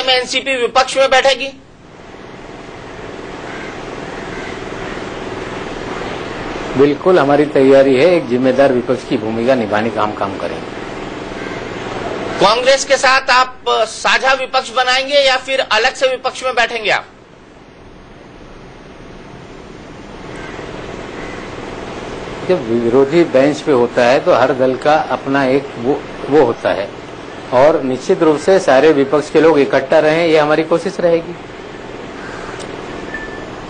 में एनसीपी विपक्ष में बैठेगी? बिल्कुल हमारी तैयारी है, एक जिम्मेदार विपक्ष की भूमिका निभाने का हम काम करेंगे। कांग्रेस के साथ आप साझा विपक्ष बनाएंगे या फिर अलग से विपक्ष में बैठेंगे आप? जब विरोधी बेंच पे होता है तो हर दल का अपना एक वो होता है, और निश्चित रूप से सारे विपक्ष के लोग इकट्ठा रहें, ये हमारी कोशिश रहेगी।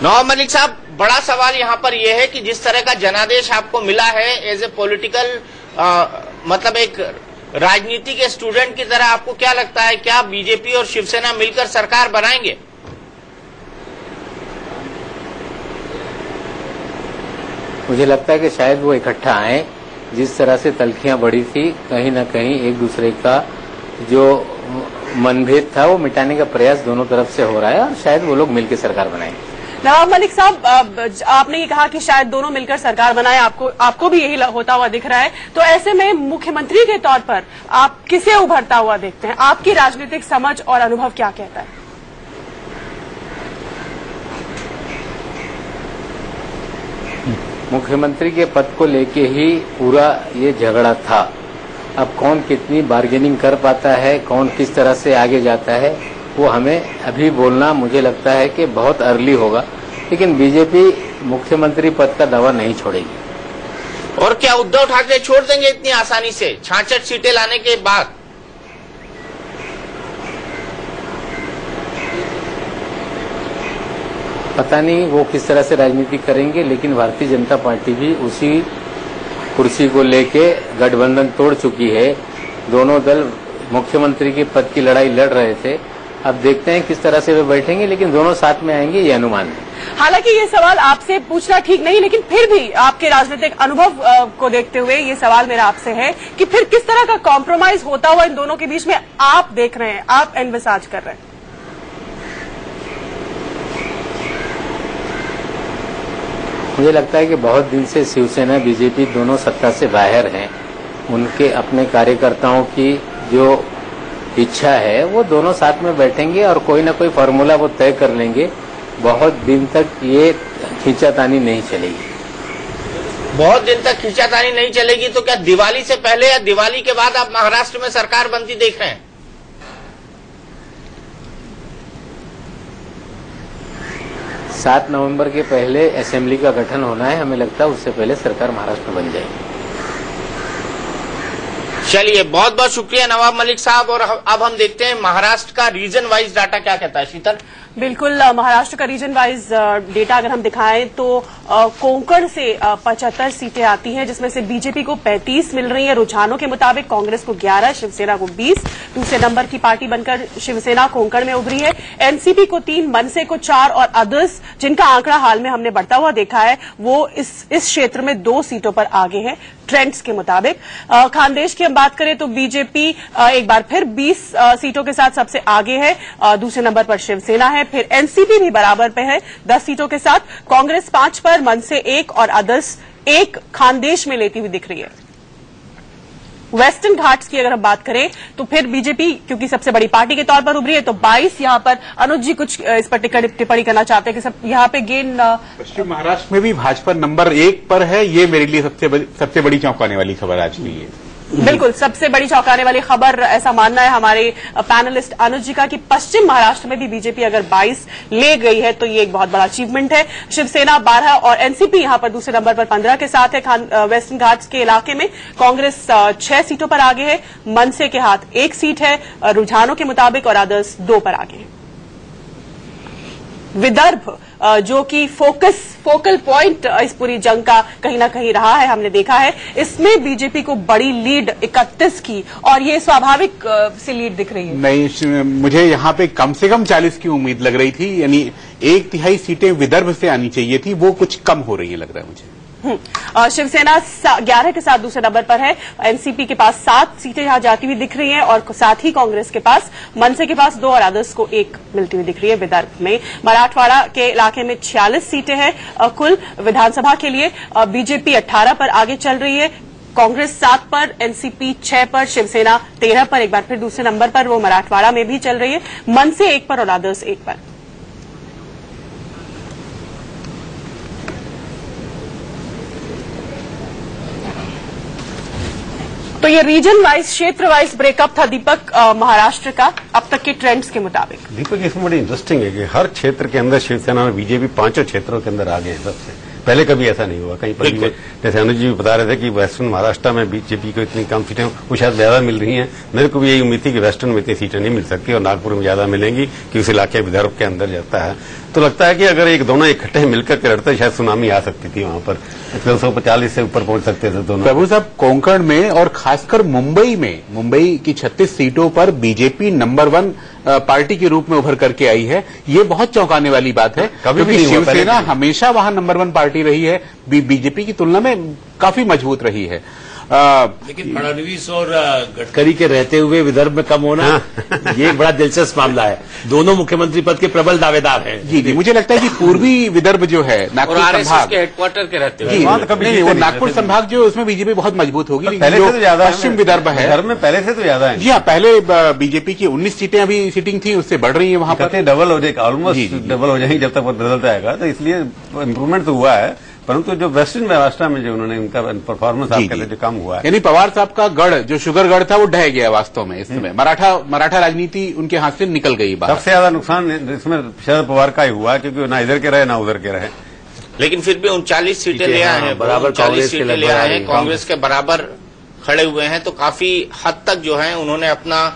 नवाब मलिक साहब, बड़ा सवाल यहाँ पर यह है कि जिस तरह का जनादेश आपको मिला है एज ए पॉलिटिकल मतलब एक राजनीति के स्टूडेंट की तरह, आपको क्या लगता है, क्या बीजेपी और शिवसेना मिलकर सरकार बनाएंगे? मुझे लगता है कि शायद वो इकट्ठा आए। जिस तरह से तल्खियां बढ़ी थी, कहीं न कहीं एक दूसरे का जो मनभेद था वो मिटाने का प्रयास दोनों तरफ से हो रहा है, और शायद वो लोग मिलकर सरकार बनाएंगे। नवाब मलिक साहब, आपने ये कहा कि शायद दोनों मिलकर सरकार बनाए, आपको भी यही होता हुआ दिख रहा है, तो ऐसे में मुख्यमंत्री के तौर पर आप किसे उभरता हुआ देखते हैं? आपकी राजनीतिक समझ और अनुभव क्या कहता है? मुख्यमंत्री के पद को लेके ही पूरा ये झगड़ा था। अब कौन कितनी बार्गेनिंग कर पाता है, कौन किस तरह से आगे जाता है, वो हमें अभी बोलना मुझे लगता है कि बहुत अर्ली होगा। लेकिन बीजेपी मुख्यमंत्री पद का दावा नहीं छोड़ेगी। और क्या उद्धव ठाकरे छोड़ देंगे इतनी आसानी से 66 सीटें लाने के बाद? पता नहीं वो किस तरह से राजनीति करेंगे, लेकिन भारतीय जनता पार्टी भी उसी कुर्सी को लेके गठबंधन तोड़ चुकी है। दोनों दल मुख्यमंत्री के पद की लड़ाई लड़ रहे थे, अब देखते हैं किस तरह से वे बैठेंगे, लेकिन दोनों साथ में आएंगे, ये अनुमान है। हालांकि ये सवाल आपसे पूछना ठीक नहीं, लेकिन फिर भी आपके राजनीतिक अनुभव को देखते हुए ये सवाल मेरा आपसे है कि फिर किस तरह का कॉम्प्रोमाइज होता हुआ इन दोनों के बीच में आप देख रहे हैं, आप एनविसाज कर रहे हैं? मुझे लगता है कि बहुत दिन से शिवसेना बीजेपी दोनों सत्ता से बाहर हैं। उनके अपने कार्यकर्ताओं की जो इच्छा है वो दोनों साथ में बैठेंगे और कोई ना कोई फार्मूला वो तय कर लेंगे। बहुत दिन तक ये खींचातानी नहीं चलेगी। बहुत दिन तक खींचातानी नहीं चलेगी तो क्या दिवाली से पहले या दिवाली के बाद आप महाराष्ट्र में सरकार बनती देख रहे हैं? सात नवंबर के पहले असेंबली का गठन होना है, हमें लगता है उससे पहले सरकार महाराष्ट्र में बन जाएगी। चलिए, बहुत बहुत शुक्रिया नवाब मलिक साहब। और अब हम देखते हैं महाराष्ट्र का रीजन वाइज डाटा क्या कहता है। शीतल, बिल्कुल, महाराष्ट्र का रीजन वाइज डेटा अगर हम दिखाएं तो कोंकण से 75 सीटें आती हैं, जिसमें से बीजेपी को 35 मिल रही है रुझानों के मुताबिक, कांग्रेस को 11, शिवसेना को 20। दूसरे नंबर की पार्टी बनकर शिवसेना कोंकण में उभरी है। एनसीपी को 3, मनसे को 4 और अदर्स, जिनका आंकड़ा हाल में हमने बढ़ता हुआ देखा है, वो इस क्षेत्र में 2 सीटों पर आगे है ट्रेंड्स के मुताबिक। खानदेश की हम बात करें तो बीजेपी एक बार फिर 20 सीटों के साथ सबसे आगे है। दूसरे नंबर पर शिवसेना है, फिर एनसीपी भी बराबर पे है 10 सीटों के साथ। कांग्रेस 5 पर, मनसे 1 और अदर्स 1 खानदेश में लेती हुई दिख रही है। वेस्टर्न घाट्स की अगर हम बात करें तो फिर बीजेपी क्योंकि सबसे बड़ी पार्टी के तौर पर उभरी है तो 22 यहां पर। अनुज जी कुछ इस पर टिप्पणी करना चाहते हैं कि सब यहां पे गेन। पश्चिम महाराष्ट्र में भी भाजपा नंबर 1 पर है, ये मेरे लिए सबसे बड़ी चौंकाने वाली खबर आज की है। बिल्कुल, सबसे बड़ी चौंकाने वाली खबर, ऐसा मानना है हमारे पैनलिस्ट अनुज जी का, कि पश्चिम महाराष्ट्र में भी बीजेपी अगर 22 ले गई है तो ये एक बहुत बड़ा अचीवमेंट है। शिवसेना 12 और एनसीपी यहां पर दूसरे नंबर पर 15 के साथ है। वेस्टर्न घाट्स के इलाके में कांग्रेस 6 सीटों पर आगे है, मनसे के हाथ 1 सीट है रुझानों के मुताबिक, और अदर्स 2 पर आगे है। विदर्भ जो कि फोकल पॉइंट इस पूरी जंग का कहीं ना कहीं रहा है, हमने देखा है, इसमें बीजेपी को बड़ी लीड 31 की, और ये स्वाभाविक सी लीड दिख रही है। नहीं, मुझे यहाँ पे कम से कम 40 की उम्मीद लग रही थी, यानी 1/3 सीटें विदर्भ से आनी चाहिए थी, वो कुछ कम हो रही है लग रहा है मुझे। शिवसेना 11 के साथ दूसरे नंबर पर है। एनसीपी के पास 7 सीटें यहां जाती हुई दिख रही हैं, और साथ ही कांग्रेस के पास, मनसे के पास 2 और अदर्स को 1 मिलती हुई दिख रही है विदर्भ में। मराठवाड़ा के इलाके में 46 सीटें हैं कुल विधानसभा के लिए। बीजेपी 18 पर आगे चल रही है, कांग्रेस 7 पर, एनसीपी 6 पर, शिवसेना 13 पर, एक बार फिर दूसरे नंबर पर वो मराठवाड़ा में भी चल रही है, मनसे 1 पर और अदर्स 1 पर। तो ये रीजन वाइज, क्षेत्र वाइज ब्रेकअप था दीपक महाराष्ट्र का अब तक के ट्रेंड्स के मुताबिक। दीपक, इसमें बड़ी इंटरेस्टिंग है कि हर क्षेत्र के अंदर शिवसेना और बीजेपी 5 क्षेत्रों के अंदर आ गए हैं सबसे पहले। कभी ऐसा नहीं हुआ कहीं पर भी। जैसे अनुज जी भी बता रहे थे कि वेस्टर्न महाराष्ट्र में बीजेपी को इतनी कम सीटें वो शायद ज्यादा मिल रही हैं। मेरे को भी यही उम्मीद थी कि वेस्टर्न में इतनी सीटें नहीं मिल सकती और नागपुर में ज्यादा मिलेंगी कि उस इलाके विदर्भ के अंदर जाता है। तो लगता है कि अगर एक दोनों इकट्ठे मिलकर के लड़ते शायद सुनामी आ सकती थी वहां पर, 140 से ऊपर पहुंच सकते थे दोनों। प्रभु साहब, कोंकण में और खासकर मुंबई की 36 सीटों पर बीजेपी नंबर 1 पार्टी के रूप में उभर करके आई है। ये बहुत चौंकाने वाली बात है, क्योंकि शिवसेना हमेशा वहां नंबर 1 पार्टी रही है, बीजेपी की तुलना में काफी मजबूत रही है। लेकिन फडणवीस और गडकरी के रहते हुए विदर्भ में कम होना ये एक बड़ा दिलचस्प मामला है। दोनों मुख्यमंत्री पद के प्रबल दावेदार हैं। जी, मुझे लगता है कि पूर्वी विदर्भ जो है, नागपुर संभाग के हेडक्वार्टर के रहते हुए, वो नागपुर संभाग जो उसमें बीजेपी बहुत मजबूत होगी। पहले से तो ज्यादा पश्चिम विदर्भ है, विदर्भ में पहले से तो ज्यादा है। जी हाँ, पहले बीजेपी की 19 सीटें अभी सीटिंग थी, उससे बढ़ रही है वहां पर, डबल हो जाएगी, ऑलमोस्ट डबल हो जाएगी जब तक वो रिजल्ट आएगा। तो इसलिए इम्प्रूवमेंट तो हुआ है, परंतु जो वेस्टर्न महाराष्ट्र में जो उन्होंने उनका परफॉर्मेंस आप कहते जो कम हुआ है, यानी पवार साहब का गढ़ जो शुगरगढ़ था वो ढह गया वास्तव में इस समय। मराठा राजनीति उनके हाथ से निकल गई बाहर। सबसे ज्यादा नुकसान इसमें शरद पवार का ही हुआ, क्योंकि ना इधर के रहे ना उधर के रहे। लेकिन फिर भी 39 सीटें ले आए हैं, बराबर 39 सीटें ले आए हैं, कांग्रेस के बराबर खड़े हुए हैं। तो काफी हद तक जो है उन्होंने अपना,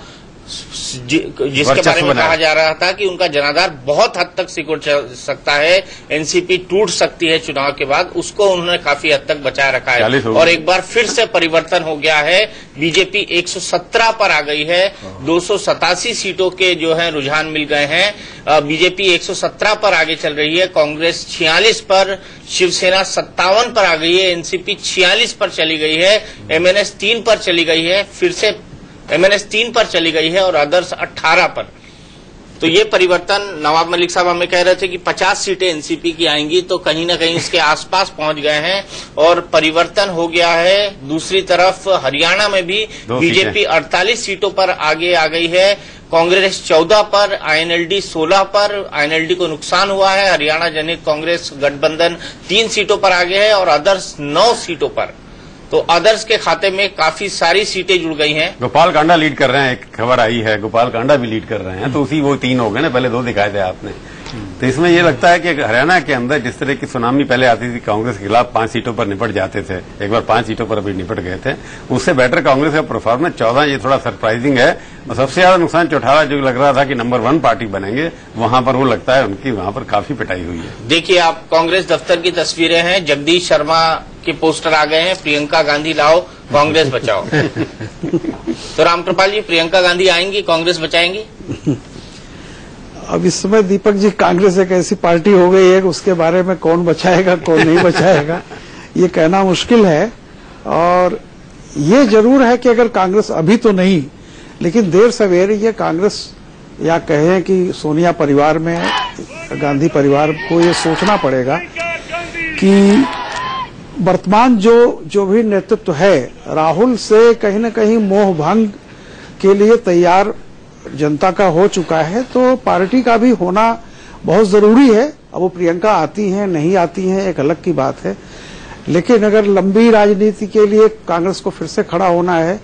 जिसके बारे में कहा जा रहा था कि उनका जनाधार बहुत हद तक सिकुड़ सकता है, एनसीपी टूट सकती है चुनाव के बाद, उसको उन्होंने काफी हद तक बचाए रखा है। और एक बार फिर से परिवर्तन हो गया है, बीजेपी 117 पर आ गई है, 287 सीटों के जो है रुझान मिल गए हैं। बीजेपी 117 पर आगे चल रही है, कांग्रेस 46 पर, शिवसेना 57 पर आ गई है, एनसीपी 46 पर चली गई है, एमएनएस 3 पर चली गई है, फिर से एमएनएस 3 पर चली गई है और अदर्स 18 पर। तो ये परिवर्तन, नवाब मलिक साहब हमें कह रहे थे कि 50 सीटें एनसीपी की आएंगी, तो कहीं ना कहीं इसके आसपास पहुंच गए हैं और परिवर्तन हो गया है। दूसरी तरफ हरियाणा में भी बीजेपी 48 सीटों पर आगे आ गई है, कांग्रेस 14 पर, आईएनएलडी 16 पर। आईएनएलडी को नुकसान हुआ है, हरियाणा जनहित कांग्रेस गठबंधन 3 सीटों पर आगे है और अदर्स 9 सीटों पर। तो अदर्स के खाते में काफी सारी सीटें जुड़ गई हैं। गोपाल कांडा लीड कर रहे हैं, एक खबर आई है, गोपाल कांडा भी लीड कर रहे हैं। तो उसी वो 3 हो गए ना, पहले 2 दिखाए थे आपने। तो इसमें ये लगता है कि हरियाणा के अंदर जिस तरह की सुनामी पहले आती थी, कांग्रेस के खिलाफ 5 सीटों पर निपट जाते थे, एक बार 5 सीटों पर अभी निपट गए थे, उससे बेटर कांग्रेस का परफॉर्मेंस 14, ये थोड़ा सरप्राइजिंग है। और सबसे ज्यादा नुकसान चौटाला जो लग रहा था कि नंबर 1 पार्टी बनेंगे, वहां पर वो लगता है उनकी वहां पर काफी पिटाई हुई है। देखिए आप, कांग्रेस दफ्तर की तस्वीरें हैं, जगदीश शर्मा के पोस्टर आ गए हैं, प्रियंका गांधी लाओ कांग्रेस बचाओ। तो रामकृपाल जी, प्रियंका गांधी आएंगी, कांग्रेस बचाएंगी? अब इस समय दीपक जी, कांग्रेस एक ऐसी पार्टी हो गई है कि उसके बारे में कौन बचाएगा कौन नहीं बचाएगा ये कहना मुश्किल है। और ये जरूर है कि अगर कांग्रेस अभी तो नहीं, लेकिन देर सवेरे ये कांग्रेस, या कहें कि सोनिया परिवार में, गांधी परिवार को ये सोचना पड़ेगा कि वर्तमान जो भी नेतृत्व है, राहुल से कहीं न कहीं मोह भंग के लिए तैयार जनता का हो चुका है। तो पार्टी का भी होना बहुत जरूरी है। अब वो प्रियंका आती हैं नहीं आती हैं एक अलग की बात है, लेकिन अगर लंबी राजनीति के लिए कांग्रेस को फिर से खड़ा होना है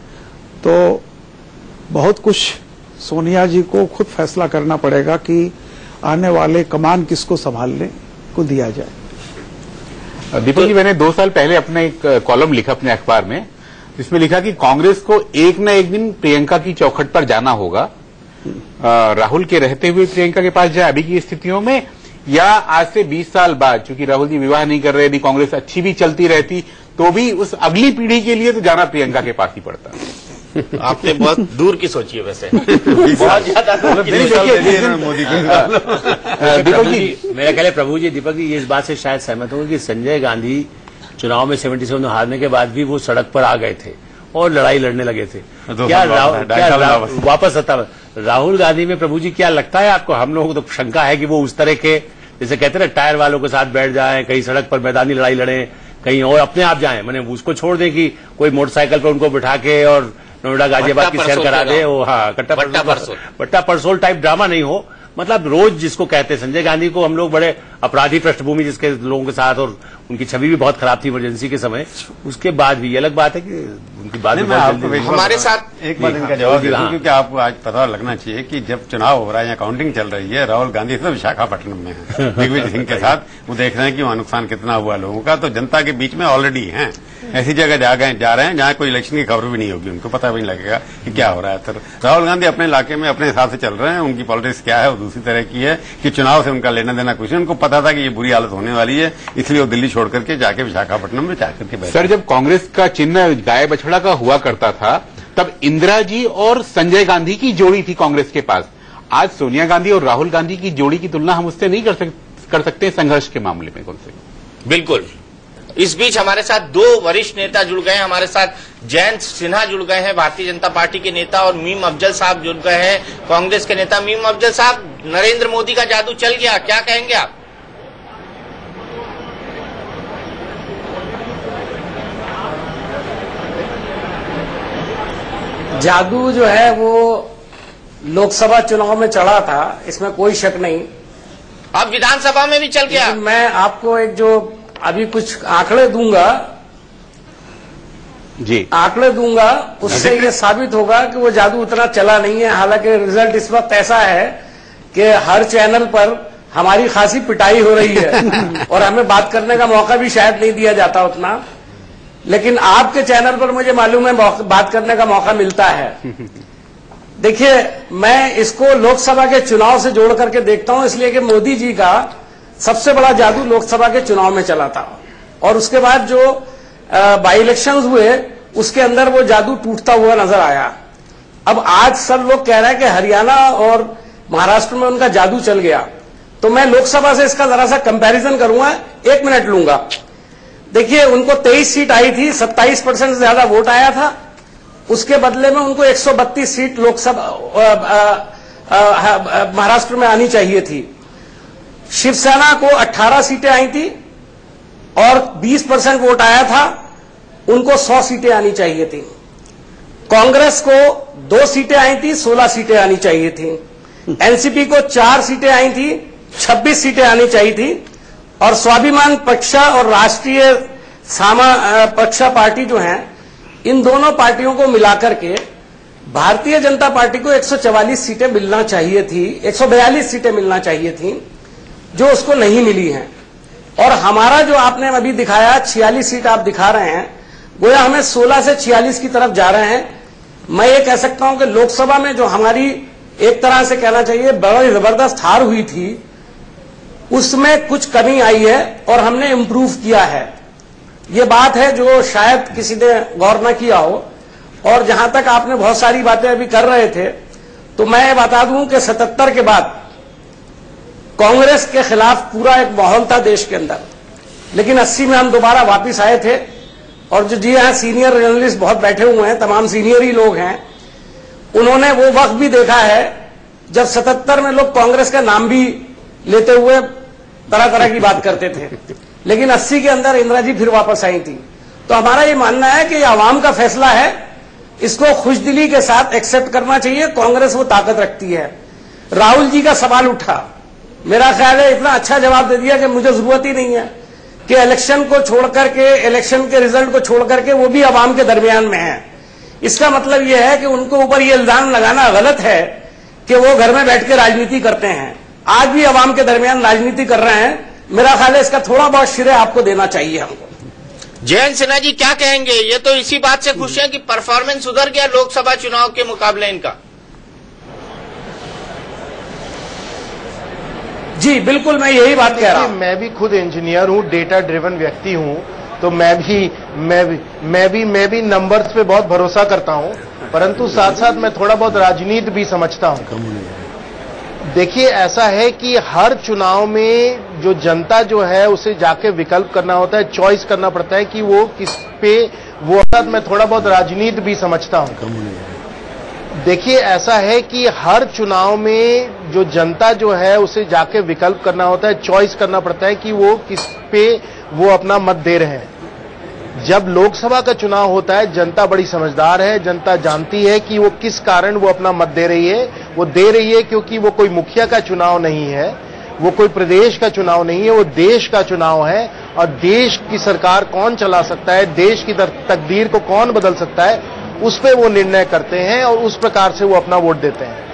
तो बहुत कुछ सोनिया जी को खुद फैसला करना पड़ेगा कि आने वाले कमान किसको संभालने को दिया जाए। दीपक जी, मैंने 2 साल पहले अपना एक कॉलम लिखा अपने अखबार में, जिसमें लिखा कि कांग्रेस को एक न एक दिन प्रियंका की चौखट पर जाना होगा। राहुल के रहते हुए प्रियंका के पास जाए अभी की स्थितियों में, या आज से 20 साल बाद, चूंकि राहुल जी विवाह नहीं कर रहे, यदि कांग्रेस अच्छी भी चलती रहती तो भी उस अगली पीढ़ी के लिए तो जाना प्रियंका के पास ही पड़ता। आपने बहुत दूर की सोची है वैसे, बहुत ज्यादा। दीपक जी, मेरा ख्याल है प्रभु जी, दीपक जी ये इस बात से शायद सहमत होंगे कि संजय गांधी चुनाव में 77 में हारने के बाद भी वो सड़क पर आ गए थे और लड़ाई लड़ने लगे थे। क्या वापस सत्ता में राहुल गांधी में, प्रभु जी क्या लगता है आपको? हम लोगों को तो शंका है कि वो उस तरह के, जैसे कहते हैं ना, टायर वालों के साथ बैठ जाएं, कहीं सड़क पर मैदानी लड़ाई लड़ें, कहीं और अपने आप जाएं, मैंने उसको छोड़ दें कि कोई मोटरसाइकिल पर उनको बिठा के और नोएडा गाजियाबाद की सैर करा दे, वो हाँ बट्टा परसोल टाइप ड्रामा नहीं हो। मतलब रोज जिसको कहते हैं संजय गांधी को हम लोग बड़े अपराधी पृष्ठभूमि जिसके लोगों के साथ, और उनकी छवि भी बहुत खराब थी इमरजेंसी के समय, उसके बाद भी ये अलग बात है कि उनकी बात हमारे साथ एक बात इनका जवाब देता हूं, क्योंकि आपको आज पता लगना चाहिए कि जब चुनाव हो रहा है या काउंटिंग चल रही है, राहुल गांधी तो विशाखापट्टनम में है दिग्विजय सिंह के साथ, वो देख रहे हैं कि वहां नुकसान कितना हुआ लोगों का, तो जनता के बीच में ऑलरेडी है, ऐसी जगह जा रहे हैं जहां कोई इलेक्शन की खबर भी नहीं होगी, उनको पता भी नहीं लगेगा कि क्या हो रहा है। तो राहुल गांधी अपने इलाके में अपने हिसाब से चल रहे हैं, उनकी पॉलिटिक्स क्या है वो दूसरी तरह की है कि चुनाव से उनका लेना देना कुछ नहीं, उनको पता था कि ये बुरी हालत होने वाली है, इसलिए वो दिल्ली छोड़ करके जाके विशाखापट्टनम में जाकर के बैठे। सर, जब कांग्रेस का चिन्ह गाय बछड़ा का हुआ करता था तब इंदिरा जी और संजय गांधी की जोड़ी थी कांग्रेस के पास। आज सोनिया गांधी और राहुल गांधी की जोड़ी की तुलना हम उससे नहीं कर सकते संघर्ष के मामले में कौन से? बिल्कुल। इस बीच हमारे साथ दो वरिष्ठ नेता जुड़ गए हैं, हमारे साथ जयंत सिन्हा जुड़ गए हैं भारतीय जनता पार्टी के नेता, और मीम अफजल साहब जुड़ गए हैं कांग्रेस के नेता। मीम अफजल साहब, नरेंद्र मोदी का जादू चल गया, क्या कहेंगे आप? जादू जो है वो लोकसभा चुनाव में चढ़ा था, इसमें कोई शक नहीं। अब विधानसभा में भी चल गया। मैं आपको एक जो अभी कुछ आंकड़े दूंगा जी, उससे ये साबित होगा कि वो जादू उतना चला नहीं है। हालांकि रिजल्ट इस वक्त ऐसा है कि हर चैनल पर हमारी खासी पिटाई हो रही है और हमें बात करने का मौका भी शायद नहीं दिया जाता उतना, लेकिन आपके चैनल पर मुझे मालूम है बात करने का मौका मिलता है। देखिए, मैं इसको लोकसभा के चुनाव से जोड़ करके देखता हूं, इसलिए कि मोदी जी का सबसे बड़ा जादू लोकसभा के चुनाव में चला था, और उसके बाद जो बाई इलेक्शंस हुए उसके अंदर वो जादू टूटता हुआ नजर आया। अब आज सब लोग कह रहे हैं कि हरियाणा और महाराष्ट्र में उनका जादू चल गया, तो मैं लोकसभा से इसका जरा सा कंपैरिजन करूंगा, 1 मिनट लूंगा। देखिए, उनको 23 सीट आई थी, 27% से ज्यादा वोट आया था, उसके बदले में उनको 132 सीट लोकसभा महाराष्ट्र में आनी चाहिए थी। शिवसेना को 18 सीटें आई थी और 20% वोट आया था, उनको 100 सीटें आनी चाहिए थी। कांग्रेस को 2 सीटें आई थी, 16 सीटें आनी चाहिए थी। एनसीपी को 4 सीटें आई थी, 26 सीटें आनी चाहिए थी, और स्वाभिमान पक्षा और राष्ट्रीय पक्षा पार्टी जो हैं, इन दोनों पार्टियों को मिलाकर के भारतीय जनता पार्टी को 144 सीटें मिलना चाहिए थी, 142 सीटें मिलना चाहिए थी, जो उसको नहीं मिली हैं। और हमारा जो आपने अभी दिखाया 46 सीट आप दिखा रहे हैं, गोया हमें 16 से 46 की तरफ जा रहे हैं। मैं ये कह सकता हूं कि लोकसभा में जो हमारी एक तरह से कहना चाहिए बड़ी जबरदस्त हार हुई थी, उसमें कुछ कमी आई है और हमने इम्प्रूव किया है। ये बात है जो शायद किसी ने गौर न किया हो। और जहां तक आपने बहुत सारी बातें अभी कर रहे थे, तो मैं बता दूं कि 77 के बाद कांग्रेस के खिलाफ पूरा एक माहौल था देश के अंदर, लेकिन 80 में हम दोबारा वापस आए थे। और जो जी यहाँ सीनियर जर्नलिस्ट बहुत बैठे हुए हैं, तमाम सीनियर ही लोग हैं, उन्होंने वो वक्त भी देखा है जब 77 में लोग कांग्रेस का नाम भी लेते हुए तरह तरह की बात करते थे, लेकिन 80 के अंदर इंदिरा जी फिर वापस आई थी। तो हमारा ये मानना है कि ये आवाम का फैसला है, इसको खुशदिली के साथ एक्सेप्ट करना चाहिए। कांग्रेस वो ताकत रखती है। राहुल जी का सवाल उठा, मेरा ख्याल है इतना अच्छा जवाब दे दिया कि मुझे जरूरत ही नहीं है कि इलेक्शन को छोड़ करके, इलेक्शन के रिजल्ट को छोड़ करके वो भी आवाम के दरमियान में है। इसका मतलब यह है कि उनको ऊपर ये इल्जाम लगाना गलत है कि वो घर में बैठ के राजनीति करते हैं। आज भी आवाम के दरमियान राजनीति कर रहे हैं। मेरा ख्याल है इसका थोड़ा बहुत श्रेय आपको देना चाहिए हमको। जयंत सिन्हा जी क्या कहेंगे? ये तो इसी बात से खुश हैं कि परफॉर्मेंस सुधर गया लोकसभा चुनाव के मुकाबले इनका। जी बिल्कुल, मैं यही बात कह रहा हूं। मैं भी खुद इंजीनियर हूं, डेटा ड्रिवन व्यक्ति हूं, तो मैं भी नंबर्स पे बहुत भरोसा करता हूं, परंतु साथ साथ मैं थोड़ा बहुत राजनीति भी समझता हूं। देखिए, ऐसा है कि हर चुनाव में जो जनता जो है उसे जाके विकल्प करना होता है, चॉइस करना पड़ता है कि वो किस पे वो। मैं थोड़ा बहुत राजनीति भी समझता हूं। देखिए, ऐसा है कि हर चुनाव में जो जनता जो है उसे जाके विकल्प करना होता है, चॉइस करना पड़ता है कि वो किस पे वो अपना मत दे रहे हैं। जब लोकसभा का चुनाव होता है, जनता बड़ी समझदार है, जनता जानती है कि वो किस कारण वो अपना मत दे रही है। वो दे रही है क्योंकि वो कोई मुखिया का चुनाव नहीं है, वो कोई प्रदेश का चुनाव नहीं है, वो देश का चुनाव है। और देश की सरकार कौन चला सकता है, देश की तकदीर को कौन बदल सकता है, उस पर वो निर्णय करते हैं और उस प्रकार से वो अपना वोट देते हैं।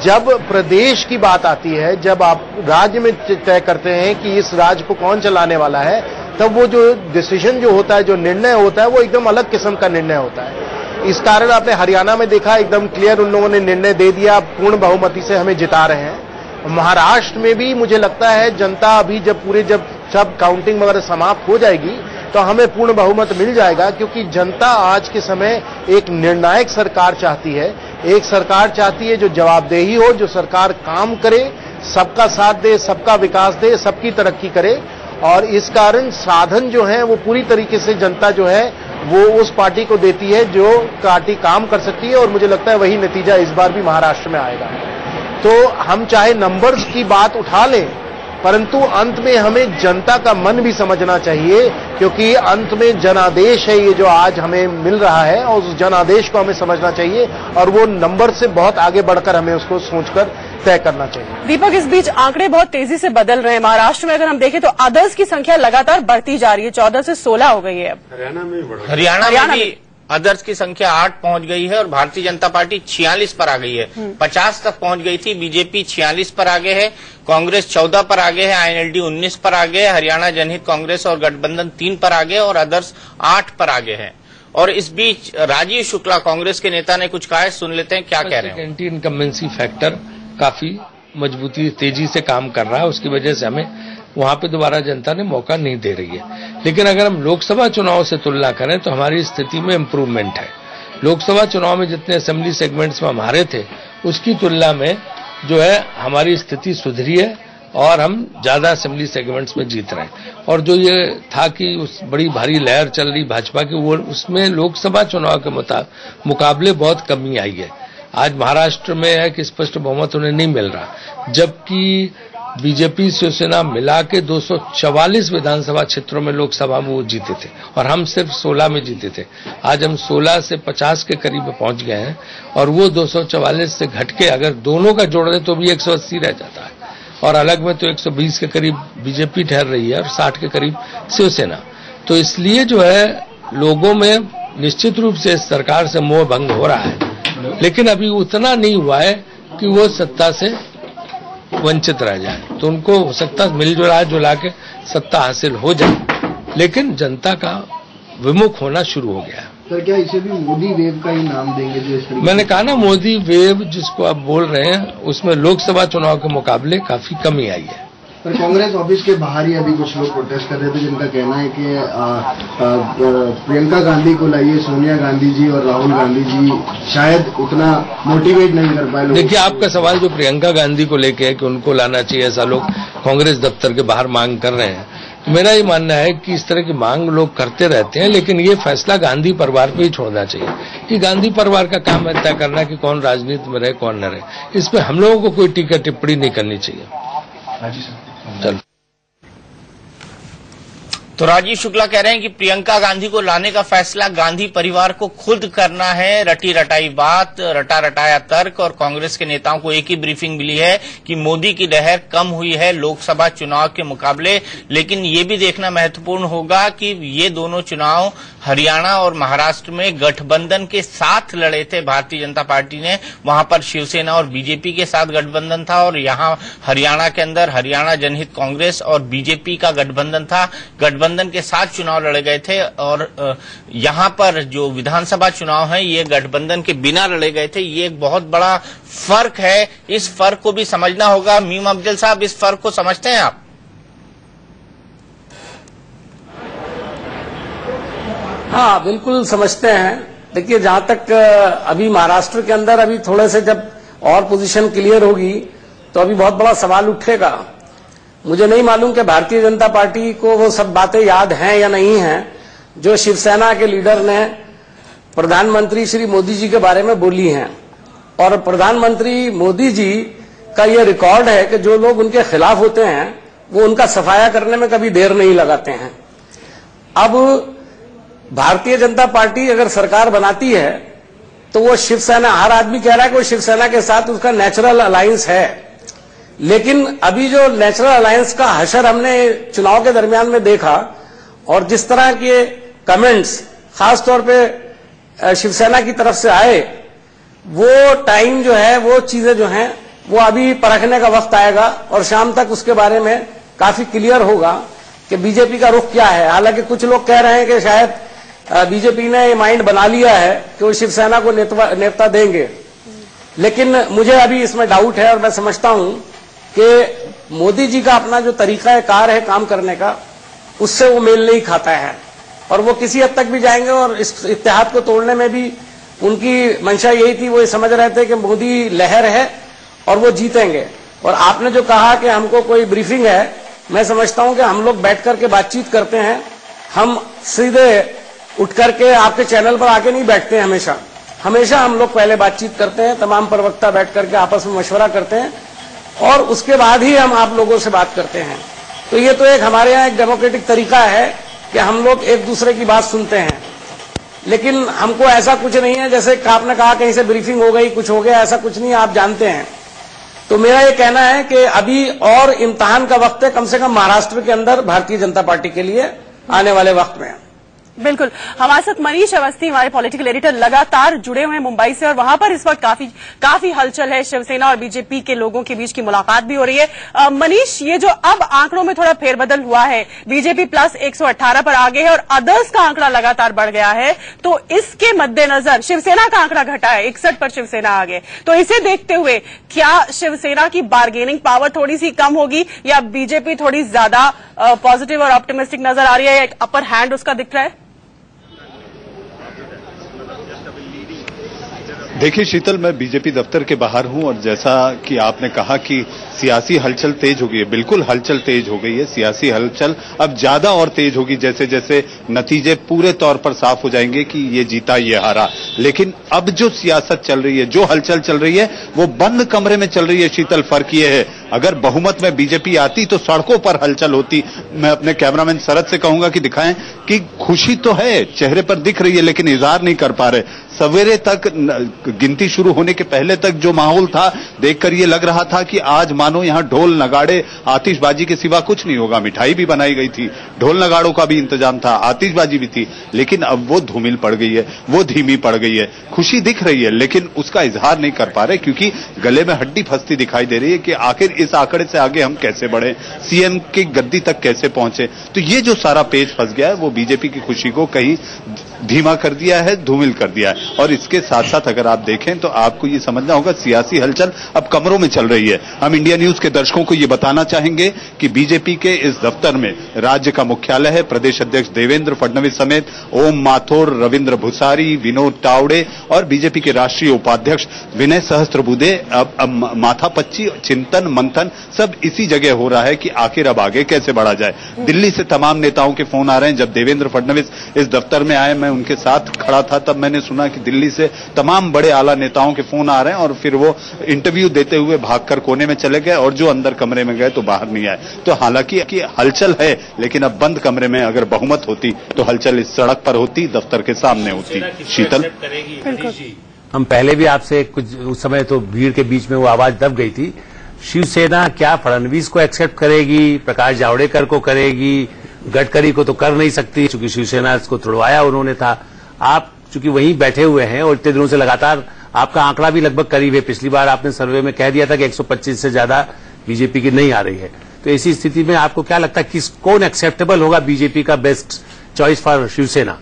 जब प्रदेश की बात आती है, जब आप राज्य में तय करते हैं कि इस राज्य को कौन चलाने वाला है, तब वो जो डिसीजन जो होता है, जो निर्णय होता है, वो एकदम अलग किस्म का निर्णय होता है। इस कारण आपने हरियाणा में देखा, एकदम क्लियर उन लोगों ने निर्णय दे दिया, पूर्ण बहुमति से हमें जिता रहे हैं। महाराष्ट्र में भी मुझे लगता है जनता अभी जब सब काउंटिंग वगैरह समाप्त हो जाएगी तो हमें पूर्ण बहुमत मिल जाएगा, क्योंकि जनता आज के समय एक निर्णायक सरकार चाहती है। एक सरकार चाहती है जो जवाबदेही हो, जो सरकार काम करे, सबका साथ दे, सबका विकास दे, सबकी तरक्की करे। और इस कारण साधन जो है वो पूरी तरीके से जनता जो है वो उस पार्टी को देती है जो पार्टी काम कर सकती है। और मुझे लगता है वही नतीजा इस बार भी महाराष्ट्र में आएगा। तो हम चाहे नंबर्स की बात उठा लें, परंतु अंत में हमें जनता का मन भी समझना चाहिए, क्योंकि अंत में जनादेश है ये जो आज हमें मिल रहा है, और उस जनादेश को हमें समझना चाहिए और वो नंबर से बहुत आगे बढ़कर हमें उसको सोचकर तय करना चाहिए। दीपक, इस बीच आंकड़े बहुत तेजी से बदल रहे हैं। महाराष्ट्र में अगर हम देखें तो अदर्स की संख्या लगातार बढ़ती जा रही है, 14 से 16 हो गई है अब। हरियाणा में भी अदर्स की संख्या 8 पहुंच गई है और भारतीय जनता पार्टी 46 पर आ गई है। 50 तक पहुंच गई थी, बीजेपी 46 पर आगे है, कांग्रेस 14 पर आगे है, आईएनएलडी 19 पर आगे है, हरियाणा जनहित कांग्रेस और गठबंधन 3 पर आगे और अदर्स 8 पर आगे है। और इस बीच राजीव शुक्ला कांग्रेस के नेता ने कुछ कहा है, सुन लेते हैं क्या कह रहे हैं। एंटी इनकम्बेंसी फैक्टर काफी मजबूती तेजी से काम कर रहा है, उसकी वजह से हमें वहां पे दोबारा जनता ने मौका नहीं दे रही है। लेकिन अगर हम लोकसभा चुनाव से तुलना करें तो हमारी स्थिति में इम्प्रूवमेंट है। लोकसभा चुनाव में जितने असेंबली सेगमेंट्स में हम हारे थे उसकी तुलना में जो है हमारी स्थिति सुधरी है और हम ज्यादा असेंबली सेगमेंट्स में जीत रहे हैं। और जो ये था कि उस बड़ी भारी लहर चल रही भाजपा की, वो उसमें लोकसभा चुनाव के मुकाबले बहुत कमी आई है। आज महाराष्ट्र में है कि स्पष्ट बहुमत उन्हें नहीं मिल रहा, जबकि बीजेपी शिवसेना मिला के 244 विधानसभा क्षेत्रों में लोकसभा में वो जीते थे और हम सिर्फ 16 में जीते थे। आज हम 16 से 50 के करीब पहुंच गए हैं और वो 244 से घट के अगर दोनों का जोड़ दें तो भी 180 रह जाता है और अलग में तो 120 के करीब बीजेपी ठहर रही है और 60 के करीब शिवसेना। तो इसलिए जो है लोगों में निश्चित रूप से सरकार से मोह भंग हो रहा है, लेकिन अभी उतना नहीं हुआ है कि वो सत्ता से वंचित रह जाए। तो उनको हो सकता है मिलजुला के सत्ता हासिल हो जाए, लेकिन जनता का विमुख होना शुरू हो गया है। तो क्या इसे भी मोदी वेव का ही नाम देंगे जो इस तरीके? मैंने कहा ना, मोदी वेव जिसको आप बोल रहे हैं उसमें लोकसभा चुनाव के मुकाबले काफी कमी आई है। पर कांग्रेस ऑफिस के बाहर ही अभी कुछ लोग प्रोटेस्ट कर रहे थे, जिनका कहना है कि प्रियंका गांधी को लाइए, सोनिया गांधी जी और राहुल गांधी जी शायद उतना मोटिवेट नहीं कर पाए। देखिए, आपका सवाल जो प्रियंका गांधी को लेके है कि उनको लाना चाहिए, ऐसा लोग कांग्रेस दफ्तर के बाहर मांग कर रहे हैं। मेरा ये मानना है कि इस तरह की मांग लोग करते रहते हैं, लेकिन ये फैसला गांधी परिवार पे ही छोड़ना चाहिए कि गांधी परिवार का काम है तय करना कि कौन राजनीति में रहे कौन न रहे। इस पर हम लोगों को कोई टीका टिप्पणी नहीं करनी चाहिए। चलो। तो राजीव शुक्ला कह रहे हैं कि प्रियंका गांधी को लाने का फैसला गांधी परिवार को खुद करना है। रटी रटाई बात, रटा रटाया तर्क। और कांग्रेस के नेताओं को एक ही ब्रीफिंग मिली है कि मोदी की लहर कम हुई है लोकसभा चुनाव के मुकाबले। लेकिन ये भी देखना महत्वपूर्ण होगा कि ये दोनों चुनाव हरियाणा और महाराष्ट्र में गठबंधन के साथ लड़े थे भारतीय जनता पार्टी ने। वहां पर शिवसेना और बीजेपी के साथ गठबंधन था और यहां हरियाणा के अंदर हरियाणा जनहित कांग्रेस और बीजेपी का गठबंधन था। गठबंधन के साथ चुनाव लड़े गए थे और यहां पर जो विधानसभा चुनाव है ये गठबंधन के बिना लड़े गए थे। ये एक बहुत बड़ा फर्क है, इस फर्क को भी समझना होगा। मीम अफजल साहब, इस फर्क को समझते हैं आप? हाँ, बिल्कुल समझते हैं। देखिए, जहां तक अभी महाराष्ट्र के अंदर अभी थोड़े से जब और पोजीशन क्लियर होगी तो अभी बहुत बड़ा सवाल उठेगा। मुझे नहीं मालूम कि भारतीय जनता पार्टी को वो सब बातें याद हैं या नहीं हैं जो शिवसेना के लीडर ने प्रधानमंत्री श्री मोदी जी के बारे में बोली हैं। और प्रधानमंत्री मोदी जी का ये रिकॉर्ड है कि जो लोग उनके खिलाफ होते हैं वो उनका सफाया करने में कभी देर नहीं लगाते हैं। अब भारतीय जनता पार्टी अगर सरकार बनाती है तो वो शिवसेना, हर आदमी कह रहा है कि वो शिवसेना के साथ उसका नेचुरल अलायंस है, लेकिन अभी जो नेचुरल अलायंस का हशर हमने चुनाव के दरमियान में देखा और जिस तरह के कमेंट्स खासतौर पे शिवसेना की तरफ से आए, वो टाइम जो है, वो चीजें जो हैं, वो अभी परखने का वक्त आएगा और शाम तक उसके बारे में काफी क्लियर होगा कि बीजेपी का रुख क्या है। हालांकि कुछ लोग कह रहे हैं कि शायद बीजेपी ने ये माइंड बना लिया है कि वो शिवसेना को नेता देंगे, लेकिन मुझे अभी इसमें डाउट है और मैं समझता हूं कि मोदी जी का अपना जो तरीका कार है काम करने का, उससे वो मेल नहीं खाता है और वो किसी हद तक भी जाएंगे और इस इत्तेहाद को तोड़ने में भी उनकी मंशा यही थी। वो ये समझ रहे थे कि मोदी लहर है और वो जीतेंगे। और आपने जो कहा कि हमको कोई ब्रीफिंग है, मैं समझता हूं कि हम लोग बैठ करके बातचीत करते हैं, हम सीधे उठ करके आपके चैनल पर आके नहीं बैठते हैं। हमेशा हम लोग पहले बातचीत करते हैं, तमाम प्रवक्ता बैठ करके आपस में मशवरा करते हैं और उसके बाद ही हम आप लोगों से बात करते हैं। तो ये तो एक हमारे यहाँ एक डेमोक्रेटिक तरीका है कि हम लोग एक दूसरे की बात सुनते हैं, लेकिन हमको ऐसा कुछ नहीं है जैसे आपने कहा कहीं से ब्रीफिंग हो गई, कुछ हो गया, ऐसा कुछ नहीं, आप जानते हैं। तो मेरा ये कहना है कि अभी और इम्तिहान का वक्त है, कम से कम महाराष्ट्र के अंदर भारतीय जनता पार्टी के लिए आने वाले वक्त में। बिल्कुल, हमारे साथ मनीष अवस्थी, हमारे पॉलिटिकल एडिटर, लगातार जुड़े हुए हैं मुंबई से और वहां पर इस वक्त काफी हलचल है। शिवसेना और बीजेपी के लोगों के बीच की मुलाकात भी हो रही है। मनीष, ये जो अब आंकड़ों में थोड़ा फेरबदल हुआ है, बीजेपी प्लस 118 पर आगे है और अदर्स का आंकड़ा लगातार बढ़ गया है, तो इसके मद्देनजर शिवसेना का आंकड़ा घटा है, 61 पर शिवसेना आगे, तो इसे देखते हुए क्या शिवसेना की बार्गेनिंग पावर थोड़ी सी कम होगी या बीजेपी थोड़ी ज्यादा पॉजिटिव और ऑप्टिमिस्टिक नजर आ रही है, एक अपर हैंड उसका दिख रहा है? देखिए शीतल, मैं बीजेपी दफ्तर के बाहर हूं और जैसा कि आपने कहा कि सियासी हलचल तेज हो गई है, बिल्कुल हलचल तेज हो गई है। सियासी हलचल अब ज्यादा और तेज होगी जैसे जैसे नतीजे पूरे तौर पर साफ हो जाएंगे कि ये जीता ये हारा। लेकिन अब जो सियासत चल रही है, जो हलचल चल रही है, वो बंद कमरे में चल रही है। शीतल, फर्क ये है, अगर बहुमत में बीजेपी आती तो सड़कों पर हलचल होती। मैं अपने कैमरामैन शरद से कहूंगा कि दिखाएं कि खुशी तो है, चेहरे पर दिख रही है, लेकिन इजहार नहीं कर पा रहे। सवेरे तक, गिनती शुरू होने के पहले तक जो माहौल था, देखकर ये लग रहा था कि आज मानो यहां ढोल नगाड़े आतिशबाजी के सिवा कुछ नहीं होगा। मिठाई भी बनाई गई थी, ढोल नगाड़ों का भी इंतजाम था, आतिशबाजी भी थी, लेकिन अब वो धूमिल पड़ गई है, वो धीमी पड़ गई है। खुशी दिख रही है लेकिन उसका इजहार नहीं कर पा रहे क्योंकि गले में हड्डी फंसती दिखाई दे रही है कि आखिर इस आंकड़े से आगे हम कैसे बढ़े, सीएम की गद्दी तक कैसे पहुंचे। तो ये जो सारा पेज फंस गया है वो बीजेपी की खुशी को कहीं धीमा कर दिया है, धूमिल कर दिया है। और इसके साथ साथ अगर आप देखें तो आपको ये समझना होगा सियासी हलचल अब कमरों में चल रही है। हम इंडिया न्यूज के दर्शकों को ये बताना चाहेंगे कि बीजेपी के इस दफ्तर में राज्य का मुख्यालय है, प्रदेश अध्यक्ष देवेंद्र फडणवीस समेत ओम माथुर, रविंद्र भूसारी, विनोद तावड़े और बीजेपी के राष्ट्रीय उपाध्यक्ष विनय सहस्त्रबुद्धे। अब माथापच्ची, चिंतन, मंथन सब इसी जगह हो रहा है कि आखिर अब आगे कैसे बढ़ा जाए। दिल्ली से तमाम नेताओं के फोन आ रहे हैं। जब देवेंद्र फडणवीस इस दफ्तर में आए, मैं उनके साथ खड़ा था, तब मैंने सुना कि दिल्ली से तमाम बड़े आला नेताओं के फोन आ रहे हैं और फिर वो इंटरव्यू देते हुए भागकर कोने में चले गए और जो अंदर कमरे में गए तो बाहर नहीं आए। तो हालांकि हलचल है, लेकिन अब बंद कमरे में अगर बहुमत होती तो हलचल इस सड़क पर होती, दफ्तर के सामने होती। शीतल, हम पहले भी आपसे कुछ उस समय तो भीड़ के बीच में वो आवाज दब गई थी। शिवसेना क्या फडणवीस को एक्सेप्ट करेगी, प्रकाश जावड़ेकर को करेगी, गडकरी को तो कर नहीं सकती क्योंकि शिवसेना इसको तुड़वाया उन्होंने था। आप चूंकि वहीं बैठे हुए हैं और इतने दिनों से लगातार आपका आंकड़ा भी लगभग करीब है, पिछली बार आपने सर्वे में कह दिया था कि 125 से ज्यादा बीजेपी की नहीं आ रही है, तो ऐसी स्थिति में आपको क्या लगता है कौन एक्सेप्टेबल होगा बीजेपी का बेस्ट चॉइस फॉर शिवसेना?